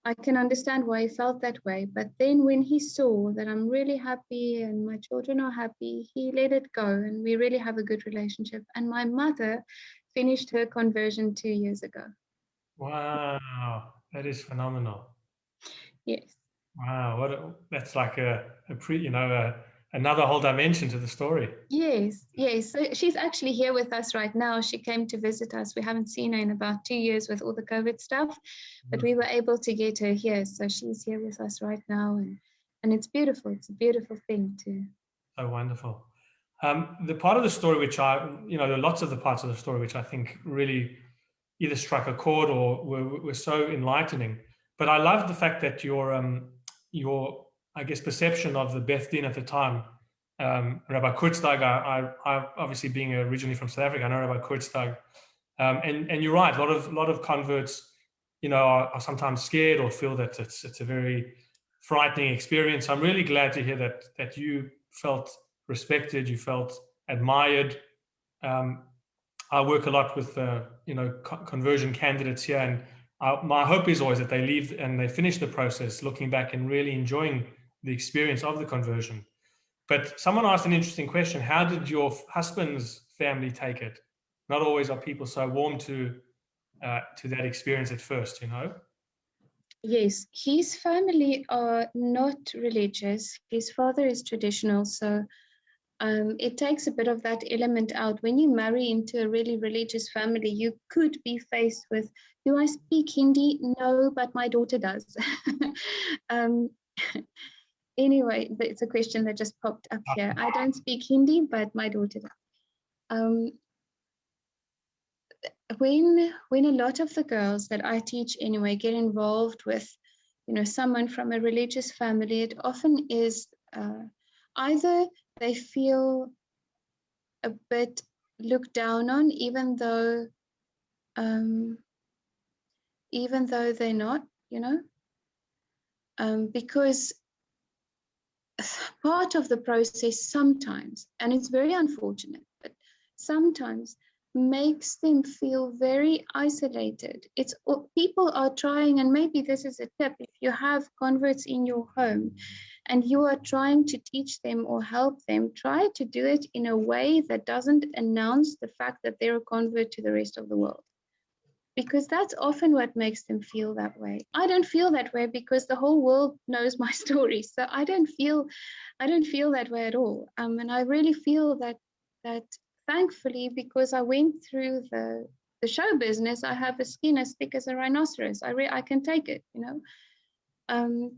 I can understand why he felt that way. But then when he saw that I'm really happy and my children are happy, he let it go, and we really have a good relationship. And my mother finished her conversion 2 years ago. Wow, that is phenomenal. Yes. Wow, that's like another whole dimension to the story. Yes. So she's actually here with us right now. She came to visit us. We haven't seen her in about 2 years with all the COVID stuff, but we were able to get her here. So she's here with us right now, and it's beautiful. It's a beautiful thing too. So wonderful. The part of the story which there are lots of the parts of the story which I think really either struck a chord or were so enlightening. But I love the fact that your I guess perception of the Beth Din at the time, Rabbi Coetzee, I obviously being originally from South Africa, I know Rabbi Coetzee, and you're right. A lot of converts, are sometimes scared or feel that it's a very frightening experience. I'm really glad to hear that you felt respected, you felt admired. I work a lot with conversion candidates here, and my hope is always that they leave and they finish the process looking back and really enjoying the experience of the conversion. But someone asked an interesting question: how did your husband's family take it? Not always are people so warm to that experience at first, Yes, his family are not religious. His father is traditional, so it takes a bit of that element out. When you marry into a really religious family, you could be faced with, do I speak Hindi? No, but my daughter does. Anyway, it's a question that just popped up here. I don't speak Hindi, but my daughter does. When a lot of the girls that I teach anyway get involved with, someone from a religious family, it often is either they feel a bit looked down on, even though they're not, because part of the process sometimes, and it's very unfortunate, but sometimes makes them feel very isolated. It's people are trying, and maybe this is a tip: if you have converts in your home and you are trying to teach them or help them, try to do it in a way that doesn't announce the fact that they're a convert to the rest of the world, because that's often what makes them feel that way. I don't feel that way because the whole world knows my story, so I don't feel that way at all. And I really feel that thankfully, because I went through the show business, I have a skin as thick as a rhinoceros. I can take it,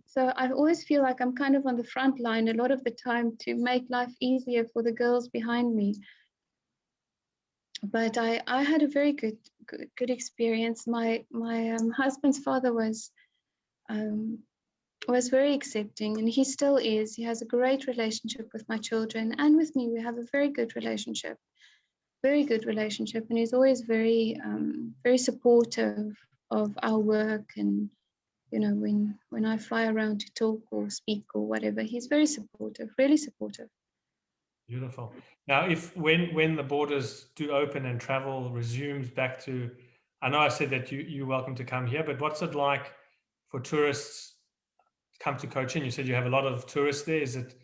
So I always feel like I'm kind of on the front line a lot of the time to make life easier for the girls behind me. But I had a very good experience. My husband's father was very accepting, and he still is. He has a great relationship with my children, and with me we have a very good relationship. And he's always very very supportive of our work, and when I fly around to talk or speak or whatever, he's very supportive, really supportive. Beautiful. Now, when the borders do open and travel resumes back to, I know I said that you're welcome to come here, but what's it like for tourists to come to Cochin? You said you have a lot of tourists there. Is it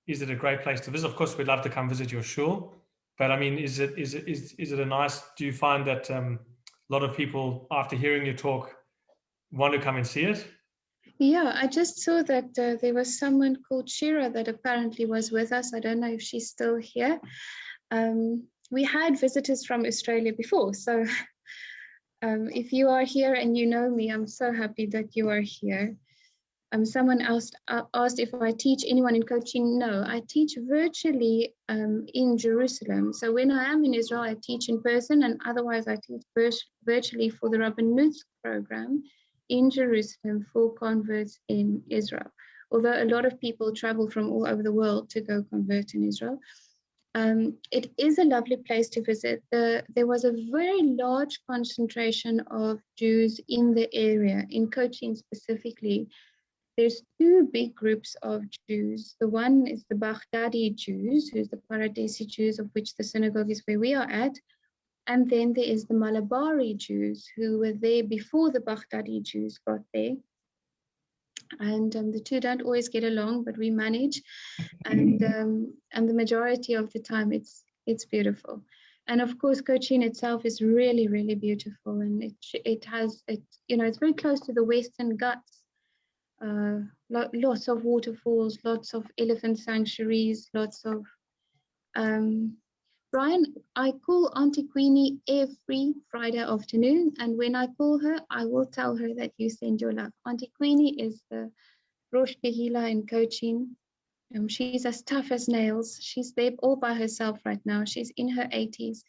a great place to visit? Of course, we'd love to come visit your shul. But I mean, is it a nice? Do you find that a lot of people, after hearing you talk, want to come and see it? Yeah, I just saw that there was someone called Shira that apparently was with us. I don't know if she's still here. We had visitors from Australia before, so if you are here and you know me, I'm so happy that you are here. Someone asked if I teach anyone in Coetzee. No, I teach virtually in Jerusalem. So when I am in Israel, I teach in person, and otherwise I teach virtually for the Rebbetzin program in Jerusalem for converts in Israel. Although a lot of people travel from all over the world to go convert in Israel. It is a lovely place to visit. There was a very large concentration of Jews in the area, in Coetzee specifically. There's two big groups of Jews. The one is the Baghdadi Jews, who's the Paradesi Jews, of which the synagogue is where we are at. And then there is the Malabari Jews, who were there before the Baghdadi Jews got there. And the two don't always get along, but we manage. And the majority of the time, it's beautiful. And of course, Coetzee itself is really, really beautiful. And it's very close to the Western Ghats. Lots of waterfalls, lots of elephant sanctuaries, lots of Brian, I call Auntie Queenie every Friday afternoon, and when I call her, I will tell her that you send your love. Auntie Queenie is the Rosh Kehila in Coetzee. She's as tough as nails. She's there all by herself right now. She's in her 80s.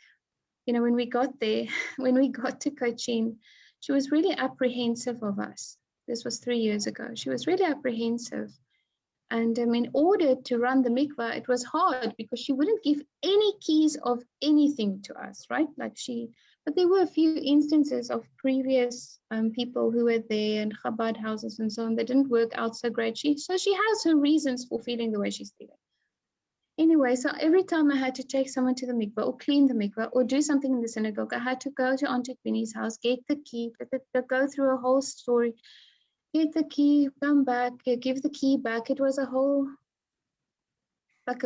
When we got there, when we got to Coetzee, she was really apprehensive of us. This was 3 years ago. She was really apprehensive. And in order to run the mikvah, it was hard because she wouldn't give any keys of anything to us, right? But there were a few instances of previous people who were there and Chabad houses and so on that didn't work out so great. So she has her reasons for feeling the way she's feeling. Anyway, so every time I had to take someone to the mikvah or clean the mikvah or do something in the synagogue, I had to go to Auntie Queenie's house, get the key, go through a whole story, get the key, come back, give the key back. It was a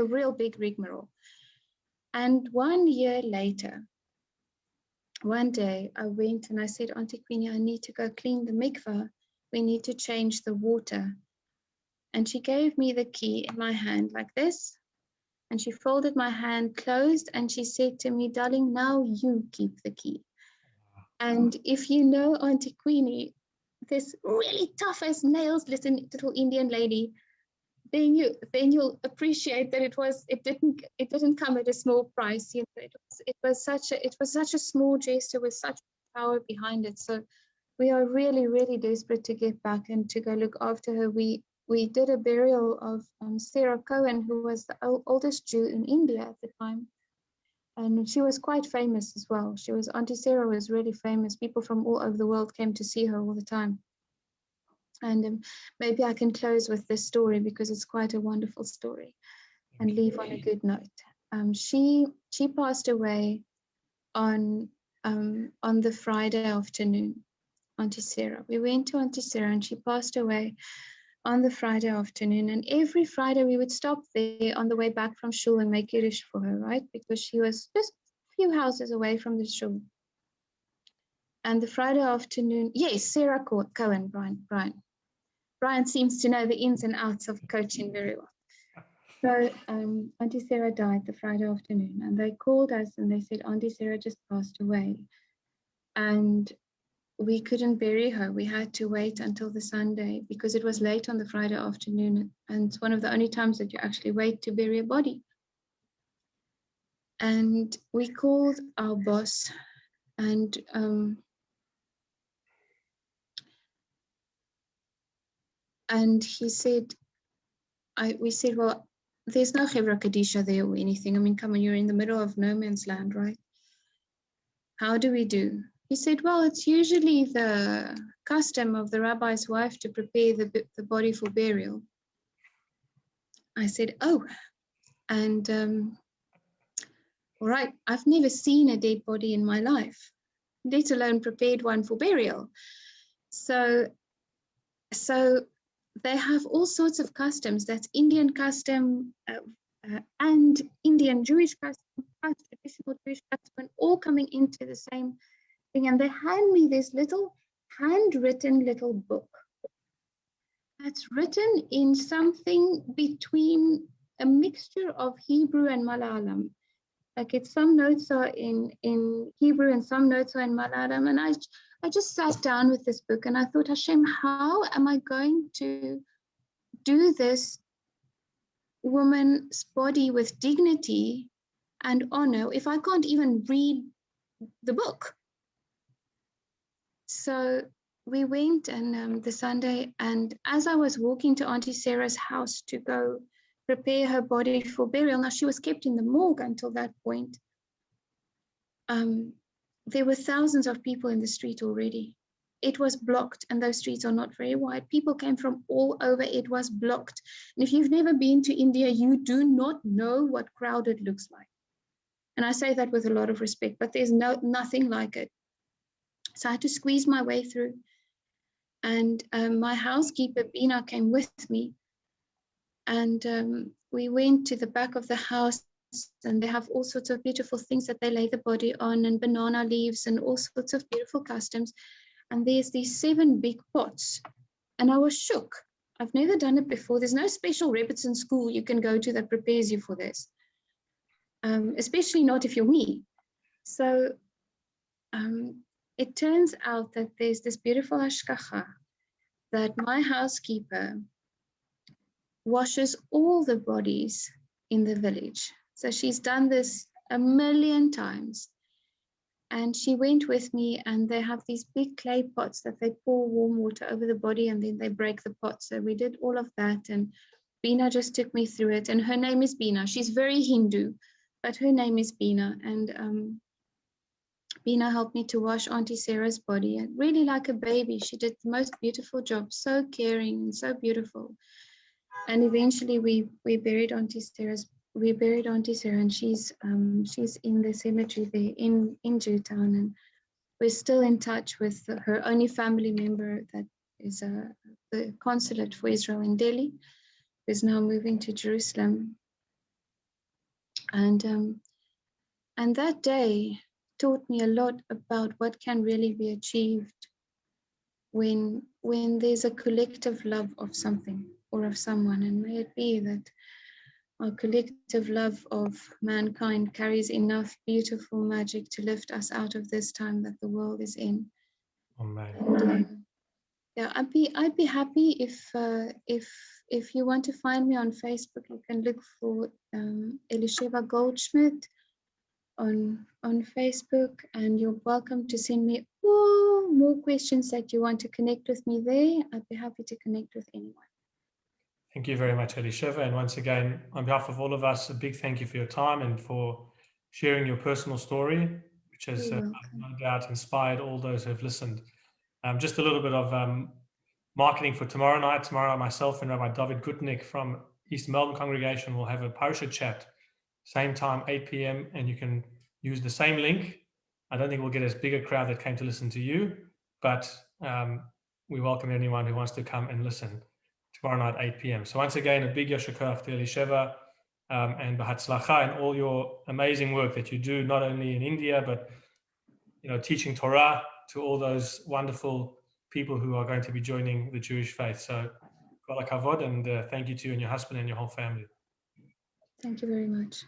real big rigmarole. And 1 year later, one day I went and I said, Auntie Queenie, I need to go clean the mikvah. We need to change the water. And she gave me the key in my hand like this. And she folded my hand closed and she said to me, darling, now you keep the key. And if you know Auntie Queenie, this really tough as nails little Indian lady, then you'll appreciate that it didn't come at a small price. It was such a small gesture with such power behind it. So we are really, really desperate to get back and to go look after her. We did a burial of Sarah Cohen, who was the oldest Jew in India at the time. And she was quite famous as well. Auntie Sarah was really famous. People from all over the world came to see her all the time. And maybe I can close with this story because it's quite a wonderful story and leave on a good note. She passed away on the Friday afternoon, Auntie Sarah. We went to Auntie Sarah and she passed away on the Friday afternoon. And every Friday we would stop there on the way back from shul and make Kiddush for her, right? Because she was just a few houses away from the shul. And the Friday afternoon, yes, Sarah Cohen, Brian. Brian seems to know the ins and outs of coaching very well. So Auntie Sarah died the Friday afternoon, and they called us and they said, Auntie Sarah just passed away. And we couldn't bury her. We had to wait until the Sunday because it was late on the Friday afternoon. And it's one of the only times that you actually wait to bury a body. And we called our boss and he said, we said, well, there's no Chevra Kadisha there or anything. I mean, come on, you're in the middle of no man's land, right? How do we do? He said, well, it's usually the custom of the rabbi's wife to prepare the body for burial. I said, oh, and all right, I've never seen a dead body in my life, let alone prepared one for burial. So they have all sorts of customs. That's Indian custom and Indian Jewish custom, traditional Jewish custom, all coming into the same thing. And they hand me this little handwritten little book that's written in something between a mixture of Hebrew and Malayalam. Like some notes are in Hebrew and some notes are in Malayalam. And I I just sat down with this book and I thought, Hashem, how am I going to do this woman's body with dignity and honor if I can't even read the book? So we went and the Sunday, and as I was walking to Auntie Sarah's house to go prepare her body for burial, now she was kept in the morgue until that point, there were thousands of people in the street already. It was blocked, and those streets are not very wide. People came from all over. It was blocked. And if you've never been to India, you do not know what crowded looks like. And I say that with a lot of respect, but there's nothing like it. So I had to squeeze my way through. And my housekeeper, Bina, came with me. And we went to the back of the house, and they have all sorts of beautiful things that they lay the body on, and banana leaves and all sorts of beautiful customs. And there's these 7 big pots. And I was shook. I've never done it before. There's no special Rebbetzin school you can go to that prepares you for this, especially not if you're me. So it turns out that there's this beautiful hashgacha that my housekeeper washes all the bodies in the village. So she's done this a million times. And she went with me, and they have these big clay pots that they pour warm water over the body, and then they break the pot. So we did all of that, and Bina just took me through it. And her name is Bina. She's very Hindu, but her name is Bina. And Bina helped me to wash Auntie Sarah's body, and really like a baby. She did the most beautiful job, so caring and so beautiful. And eventually we buried Auntie Sarah, and she's in the cemetery there in Jewtown, and we're still in touch with her only family member that is the consulate for Israel in Delhi, who is now moving to Jerusalem. And that day taught me a lot about what can really be achieved when there's a collective love of something or of someone. And may it be that our collective love of mankind carries enough beautiful magic to lift us out of this time that the world is in. Amen. And, yeah, I'd be happy if you want to find me on Facebook, you can look for Elisheva Goldschmidt on Facebook, and you're welcome to send me all more questions that you want to connect with me there. I'd be happy to connect with anyone. Thank you very much, Elisheva. And once again, on behalf of all of us, a big thank you for your time and for sharing your personal story, which has no doubt inspired all those who have listened. Just a little bit of marketing for tomorrow night. Tomorrow, myself and Rabbi David Gutnick from East Melbourne congregation will have a Parsha chat, same time, 8 p.m. And you can use the same link. I don't think we'll get as big a crowd that came to listen to you, but we welcome anyone who wants to come and listen tomorrow night, 8 p.m. So once again, a big Yashar Koach to Elisheva and B'Hatzlacha and all your amazing work that you do, not only in India, but teaching Torah to all those wonderful people who are going to be joining the Jewish faith. So Kol HaKavod, and thank you to you and your husband and your whole family. Thank you very much.